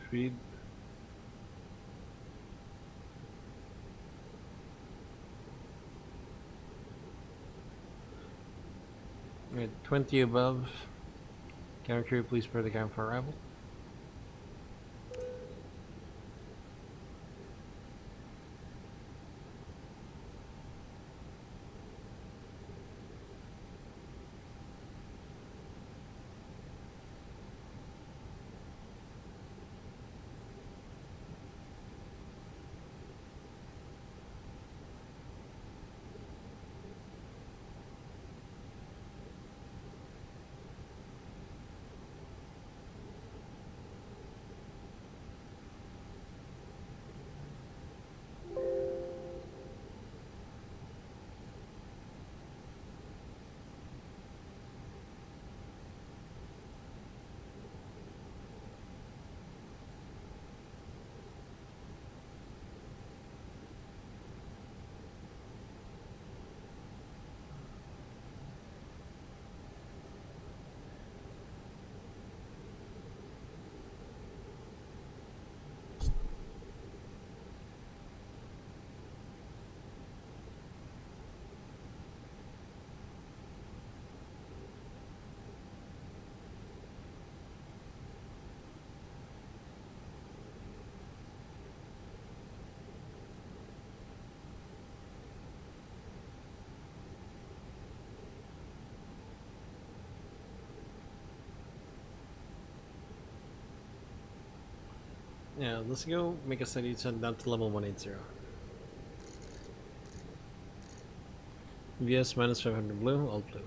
Speed. Alright, 20 above. Camera crew, please prepare the camera for arrival. Yeah, let's go make a steady descent down to level 180. VS minus 500 blue, all blue.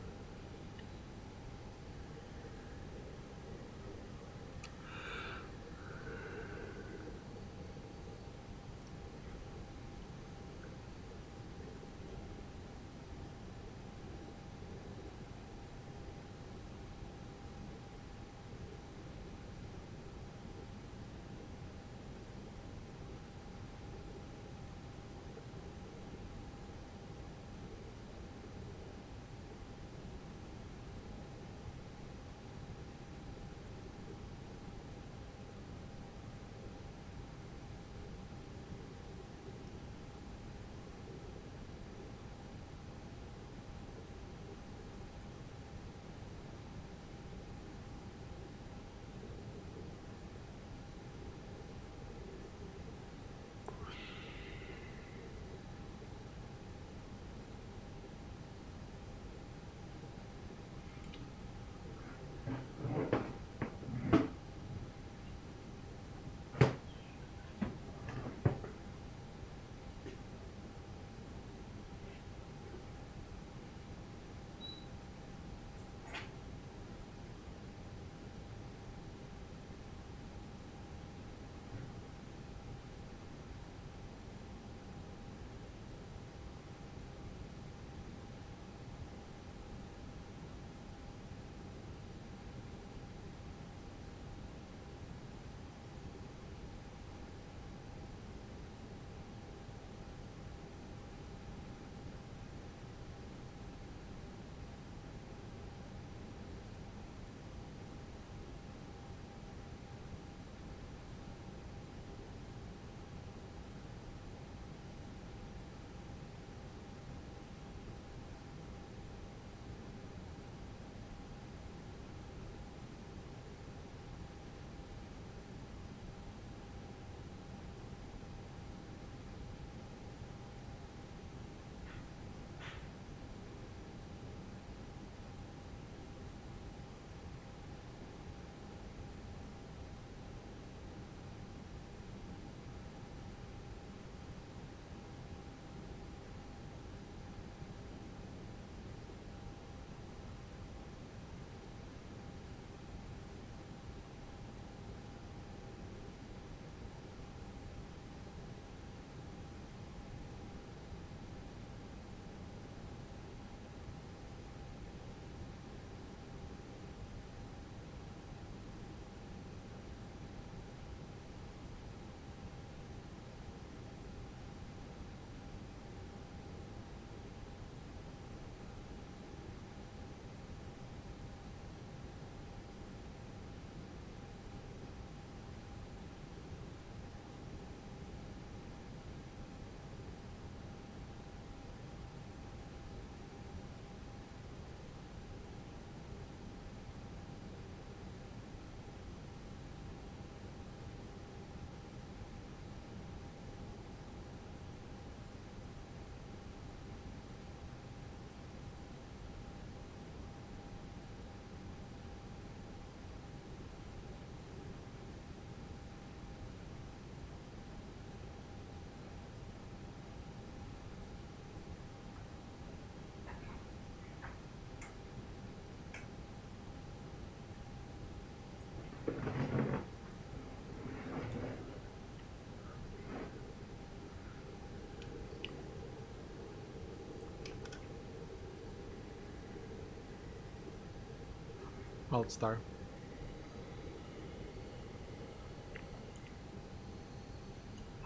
Alt star.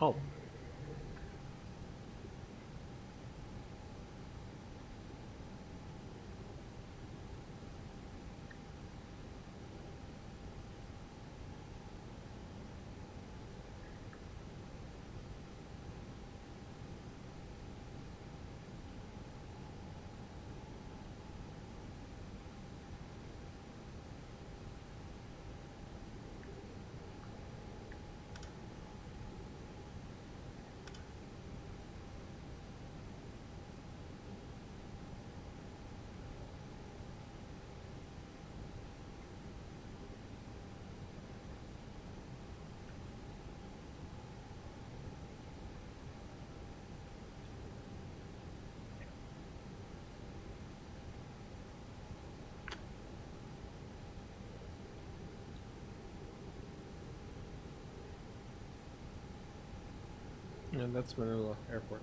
Alt. And that's Manila Airport.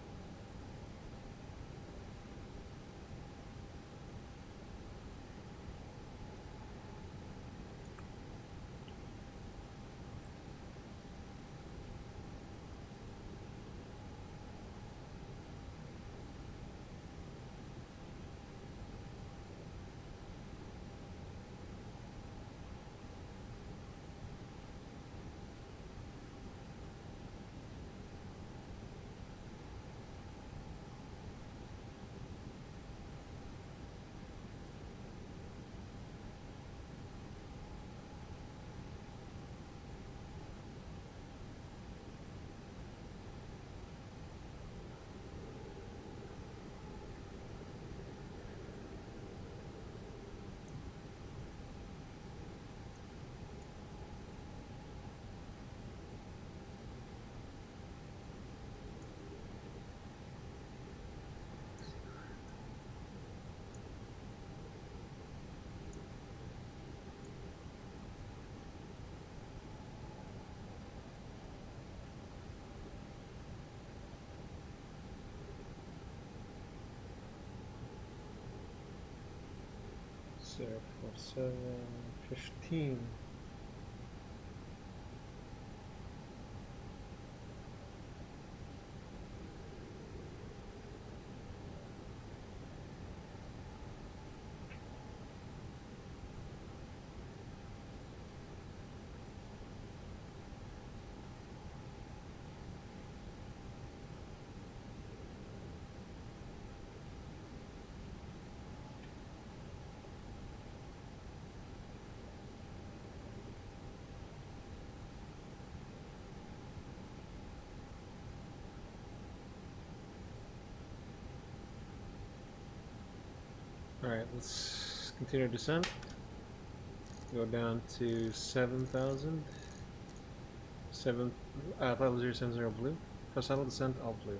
So for 7:15. Alright, let's continue descent. Go down to 7,000. 50070 blue. Press auto descent, all blue.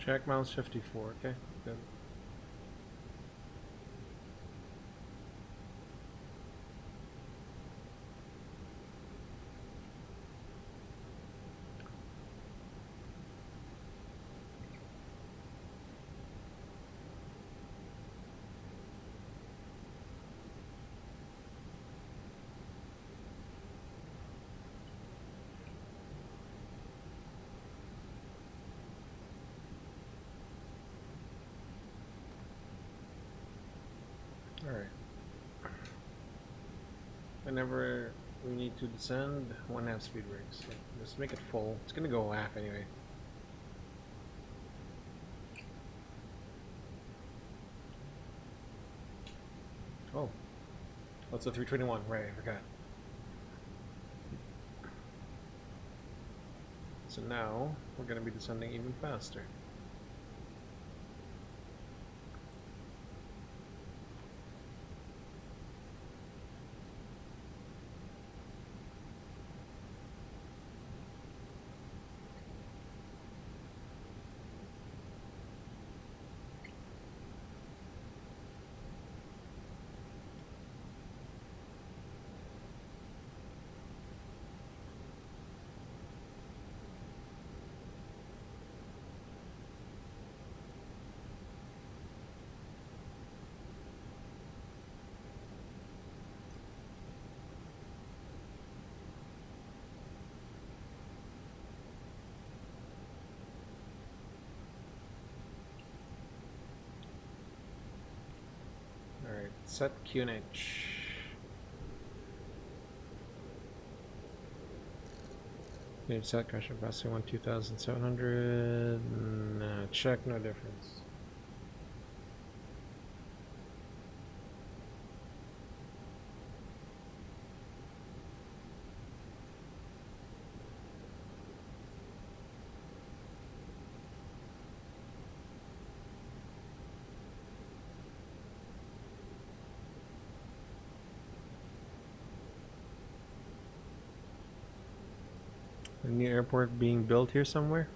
Check mouse 54, okay, good. Alright. Whenever we need to descend, 1/2 speed brakes. So just make it full. It's gonna go half anyway. Oh. What's a 321? Right, I forgot. So now we're gonna be descending even faster. Set QNH. Set crash capacity 2,700. Nah, check, no difference. A new airport being built here somewhere?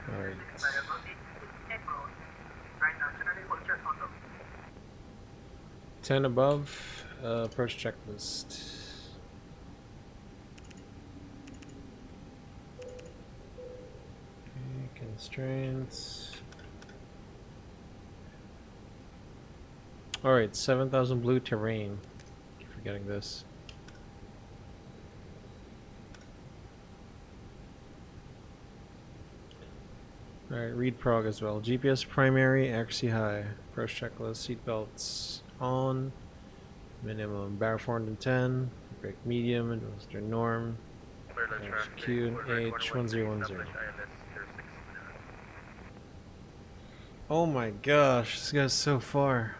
Alright. 10 above, approach checklist. Okay, constraints. Alright, 7,000 blue terrain. Keep forgetting this. Alright, read prog as well. GPS primary, accuracy high. Approach checklist, seatbelts on. Minimum bar 410. Brake medium, industrial norm. QH1010. Oh my gosh, this guy's so far.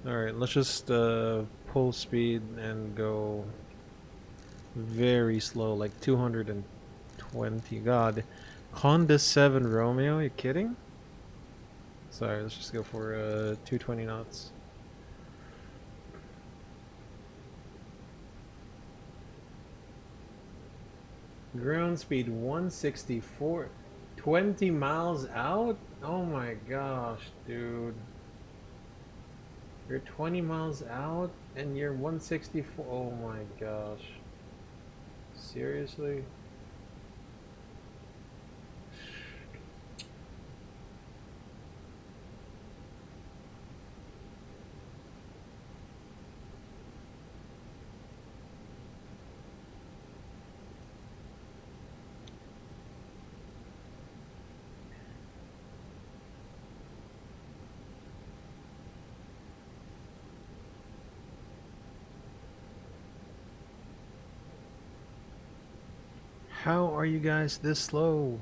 Alright, let's just pull speed and go very slow, like 220. God. Honda 7 Romeo, you kidding? Sorry, let's just go for 220 knots. Ground speed 164. 20 miles out? Oh my gosh, dude. You're 20 miles out and you're 164. Oh my gosh. Seriously? How are you guys this slow?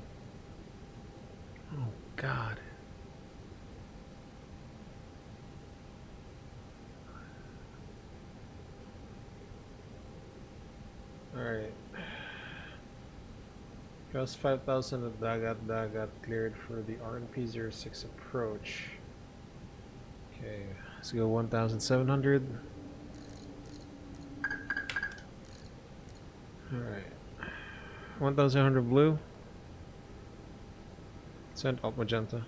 Oh God. Alright. Just 5,000 of Dagat cleared for the RNP-06 approach. Okay, let's go 1,700. Alright. 1,100 blue. Send up magenta.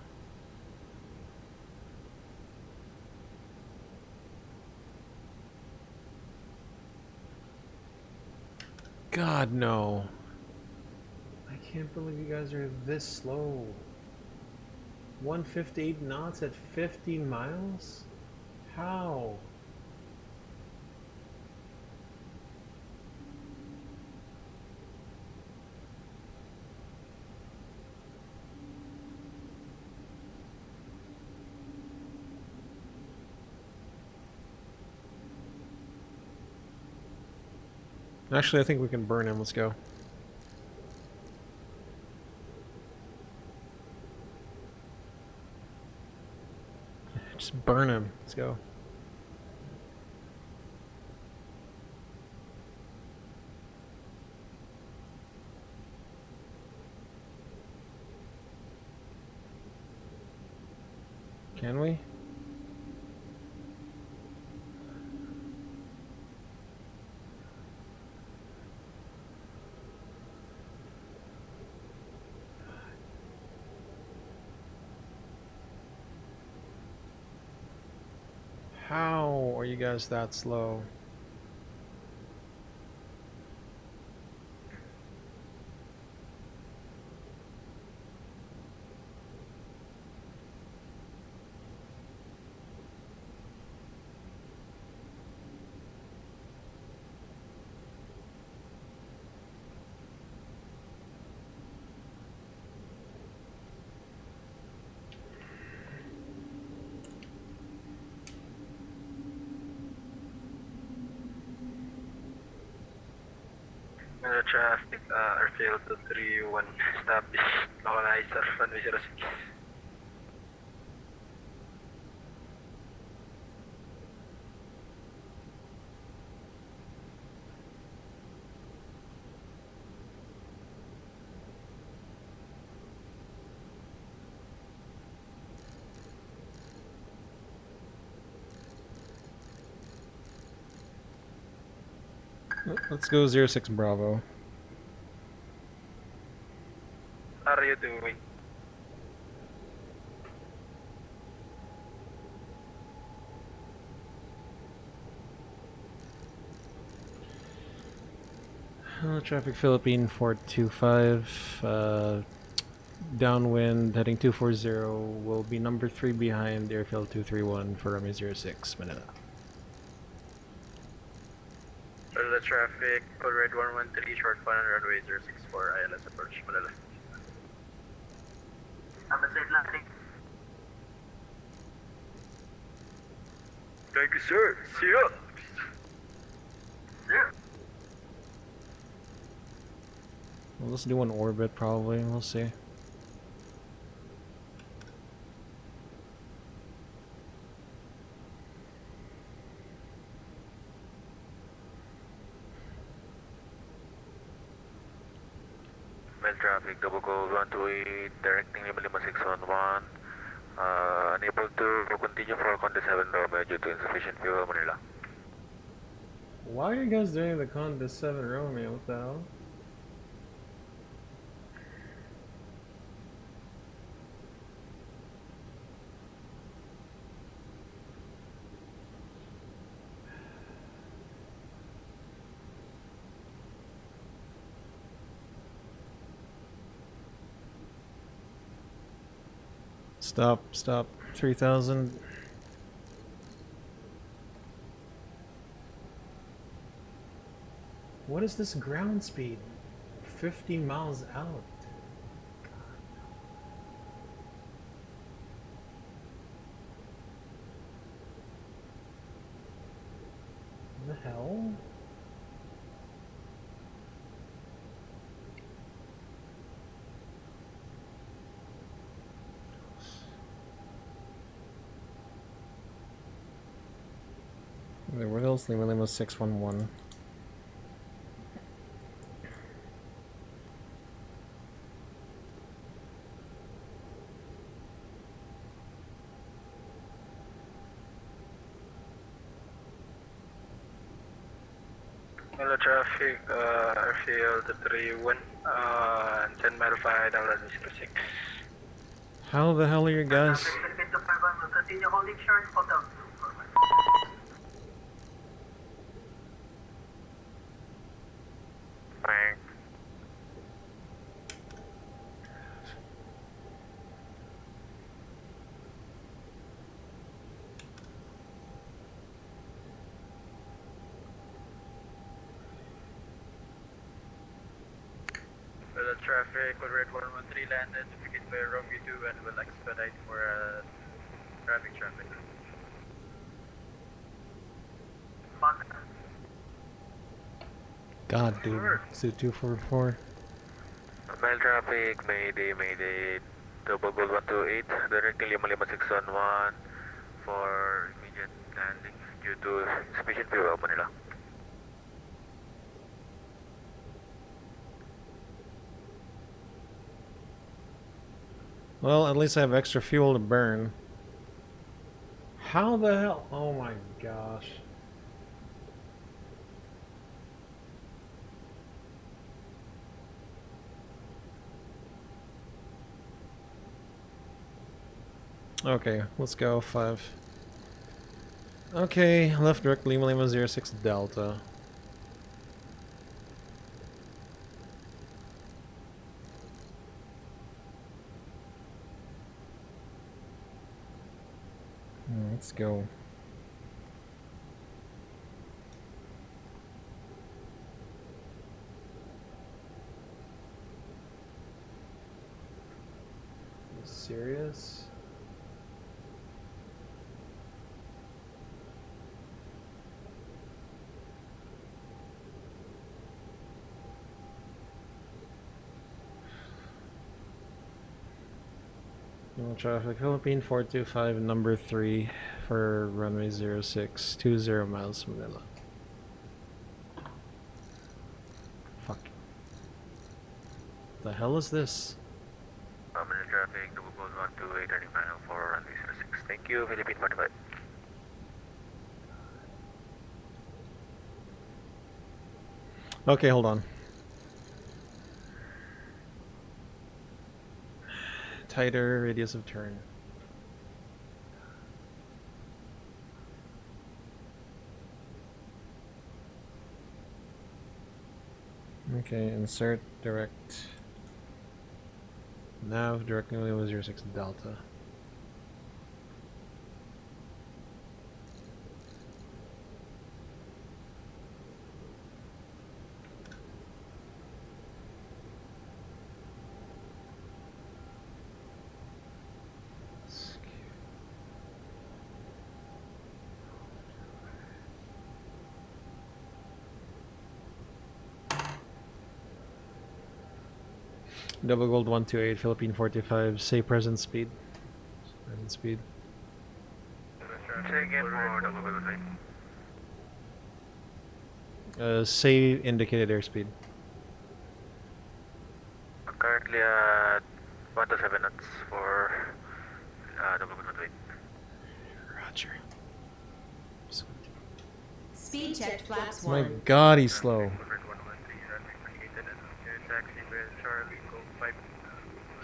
God, no. I can't believe you guys are this slow. 158 knots at 15 miles? How? Actually, I think we can burn him. Let's go. Just burn him. Let's go. Can we? How are you guys that slow? Manila traffic, airfield 231, established, localizer, runway 06. Let's go 06 Bravo. How are you doing? Traffic Philippine 425. Downwind heading 240 will be number 3 behind airfield 231 for runway 06 Manila. Manila traffic, code red 113, short 1 runway 064, ILS approach Manila. Safe landing. Thank you, sir. See ya. See ya. Well, let's do an orbit probably. We'll see. Mail traffic, double call 128, directing 55611. Unable to continue for Conde 7 Romeo due to insufficient fuel, Manila. Why are you guys doing the Conde 7 Romeo? What the hell? Stop. 3000. What is this ground speed? 50 miles out. What the hell? What else? Lima 611. Manila traffic, airfield 231, 10 mile 5, download 06. How the hell are you guys? Continue holding short, hotel. Bang. Manila traffic, code red 113 landed, begin by Romeo 2 and will expedite for traffic. God, dude. Is it 244? Mail traffic, Mayday, double gold 128, directing 55611 for immediate landing due to insufficient fuel, Manila. Well, at least I have extra fuel to burn. How the hell? Oh my gosh. Okay, let's go 5. Okay, left direct Lima Lima 06 Delta. Let's go. Serious? No traffic. Philippine 425 number 3 for runway 06, 20 miles Manila. Fuck. The hell is this? Manila traffic, double code 128, turning final for runway 06. Thank you, Philippine 45. Okay, hold on. Tighter radius of turn. Okay, insert direct nav directly with 06 Delta. Double gold 128 Philippine 45. Say present speed. Present speed. Say again for double code, right? Say indicated airspeed. Currently at 127 knots for double code 128. Roger. Speed check flaps My 1. god, he's slow.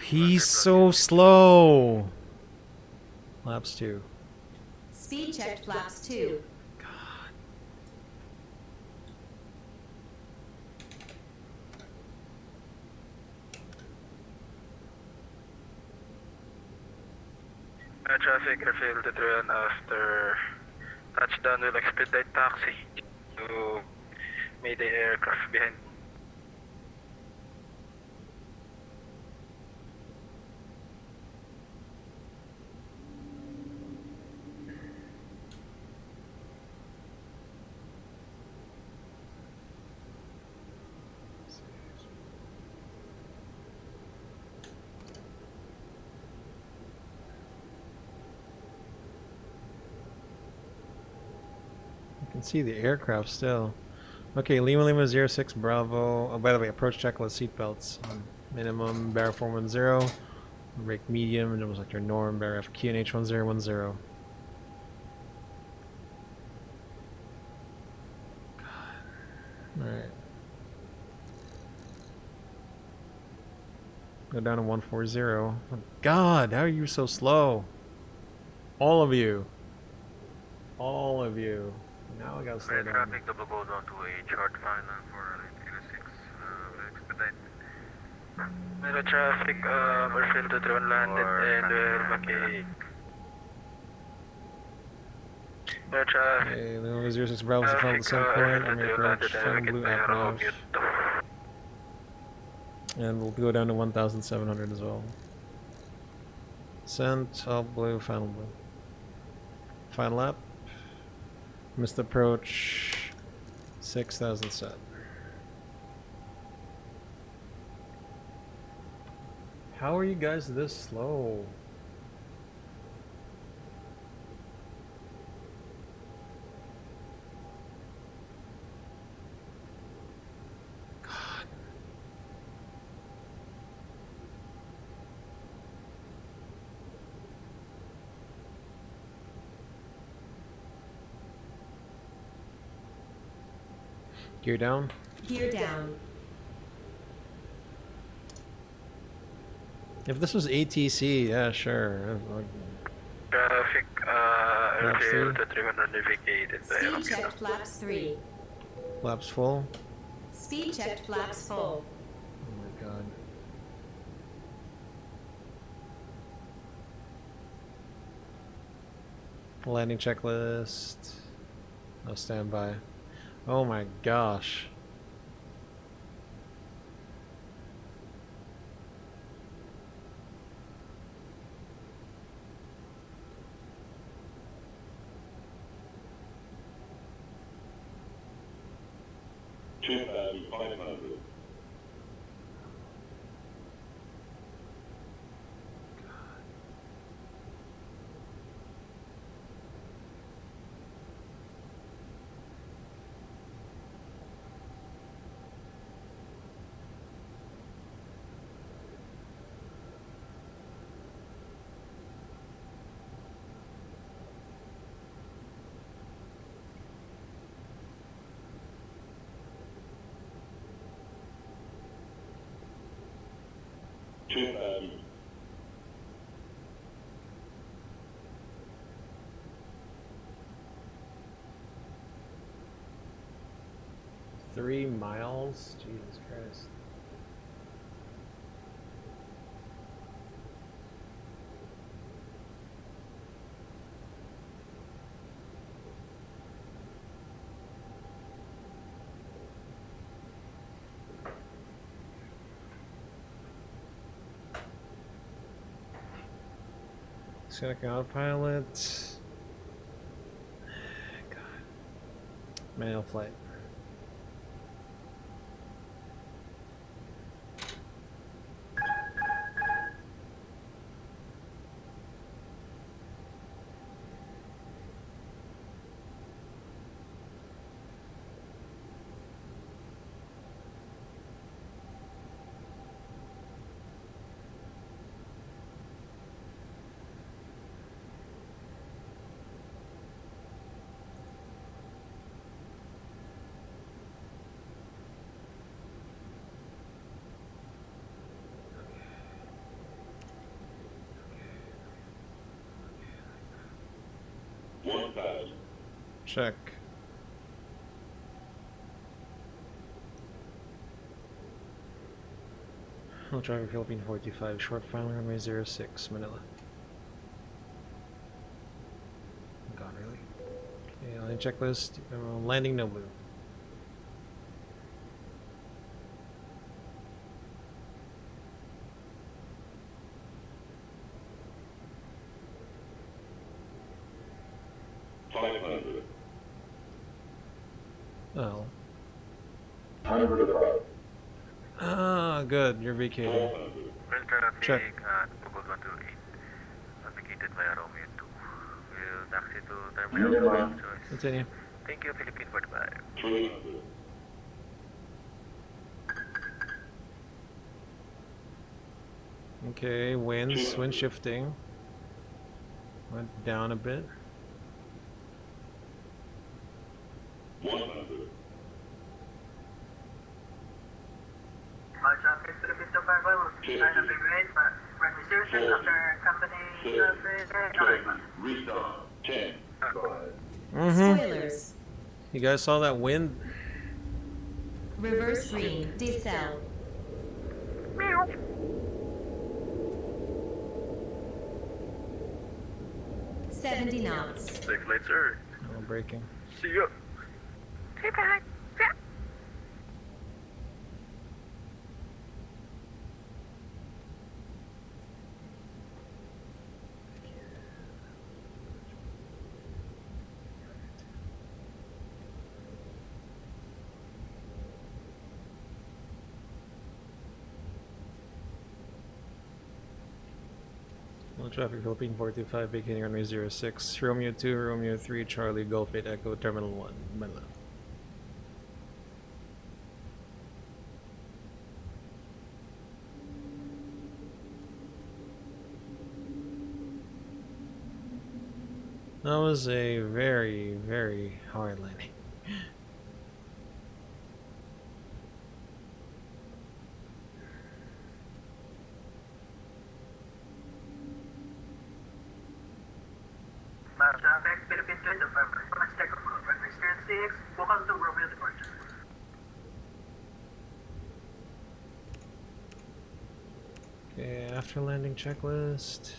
He's so slow. Laps 2. Speed check flaps 2. Traffic airfield to turn after touchdown will expedite taxi to Mayday aircraft behind. You can see the aircraft still. Okay, Lima Lima 06 Bravo. Oh, by the way, approach checklist seatbelts. Minimum, Barra 410. Brake medium, and it was like your norm, Barra FQ and H1010. Alright. Go down to 140. Oh, God, how are you so slow? All of you. All of you. Now I gotta slow down. Traffic double code 128, short final for 06. Expedite. Meron traffic, airfield to turn landed and will vacate. Meron traffic. Okay, Lima 06 Bravo is from the same point. I'm gonna approach Fan Blue at nav. And we'll go down to 1,700 as well. Sent, all blue, final blue. Final lap. Missed approach. 6,000 set. How are you guys this slow? Gear down. Gear down. If this was ATC, yeah, sure. Traffic, Flaps airfield 3. to 300 navigated by Speed Oxford. checked flaps 3. Flaps full. Speed checked flaps full. Oh my god. Landing checklist. No standby. Oh my gosh. Three miles? Jesus Christ. Scenic autopilot. God. Manual flight. Check. I'll drive Philippine 45, short final runway 06, Manila. God, really? Okay, landing checklist. Landing Nobu. Oh. Ah, good. You're vacating. Well, traffic Check. at Bogor 128, navigated by Romeo 2. We'll taxi to terminal 2 of choice. Continue. Thank you, Philippine 45. Okay, wind shifting. Went down a bit. Traffic Philippine 251. I'm a big rate, but when we seriously after company Restart. 10. Spoilers. You guys saw that wind? Reverse green. Decel. 70 knots. Safe flight, sir. No braking. See ya. Well, traffic Philippine 425, vacating runway 06, Romeo 2, Romeo 3, Charlie, Golf 8, Echo, Terminal 1, Manila. That was a very, very hard landing. traffic, Philippine 2 November. Commence takeoff road, runway 06, vocal to Romeo departure. Okay, after landing checklist.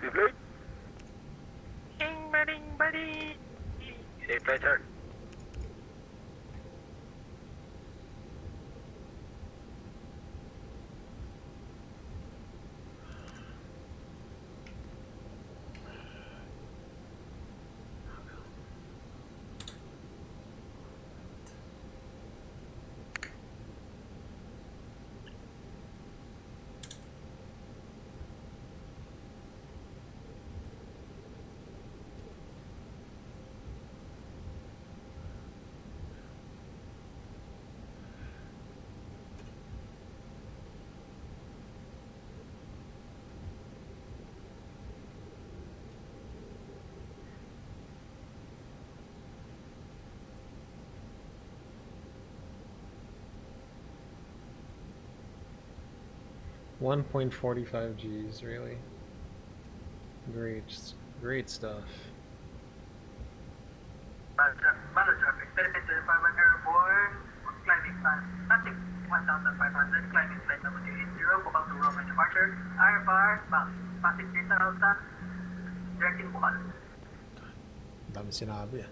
Deploy. Ding, buddy. Safe flight, sir. $1.45 Gs, really? Great stuff. Manila traffic, Philippine 2 Department Airborne, climbing fast, passing 1,500, climbing flight number 280, vocal to Romeo departure, IFR, box, passing 3,000, directing Bukal. Dami sinabi ah.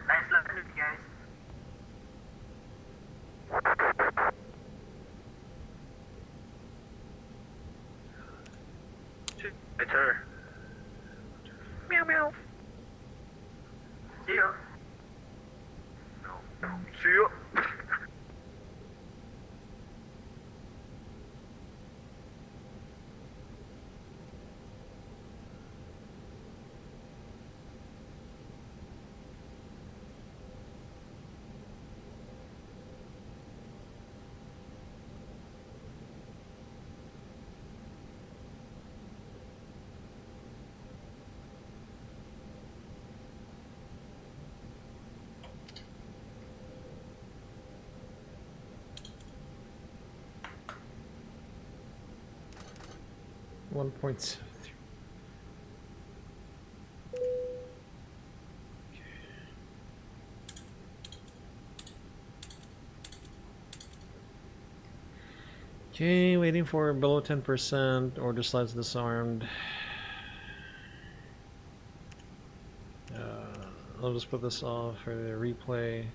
Nice landing, guys. Right, sir. Meow, meow. See you. No. See you. $1.73. Okay, waiting for below 10%. Order slides disarmed. I'll just put this off for the replay.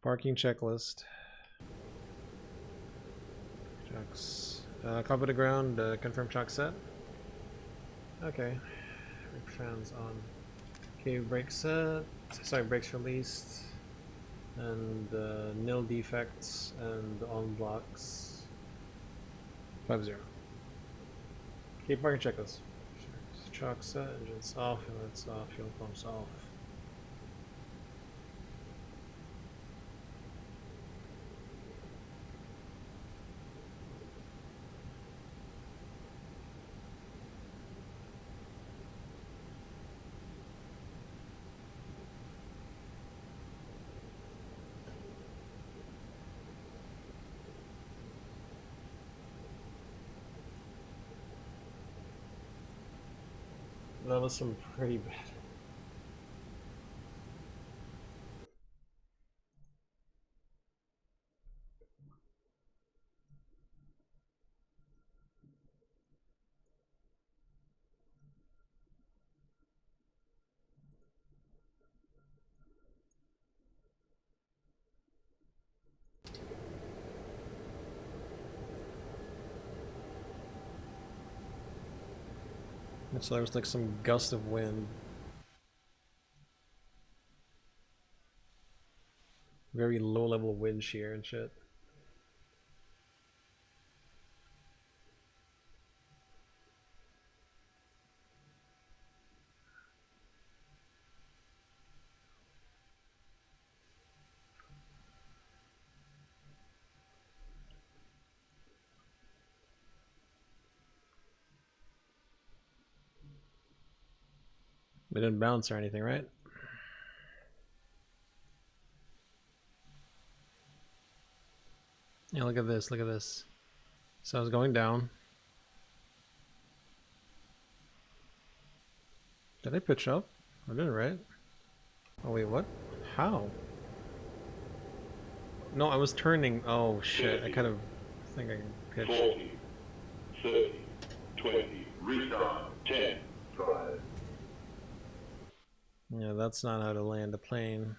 Parking checklist. Checks. Copy to ground. Confirm chock set. Okay. Brake fans on. Okay, brakes set. Sorry, brakes released. And nil defects and on blocks. 50. Okay, parking checklist. Chock set. Engines off. Inlets off. Fuel pumps off. That was some pretty bad. So there was like some gust of wind. Very low level wind shear and shit. It didn't bounce or anything, right? Yeah, look at this, look at this. So I was going down. Did I pitch up? I didn't, right? Oh wait, what? How? No, I was turning. Oh shit, I kind of think I pitched. 40, 30, 20, restart, 10, 5. Yeah, that's not how to land a plane.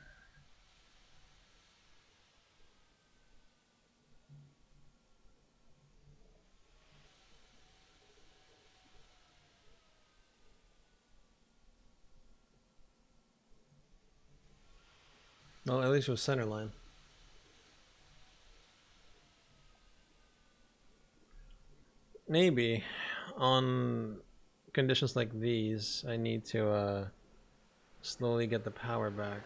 Well, at least it was center line. Maybe on conditions like these, I need to slowly get the power back.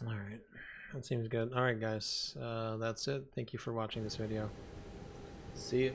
Alright, that seems good. Alright guys, that's it. Thank you for watching this video. See you.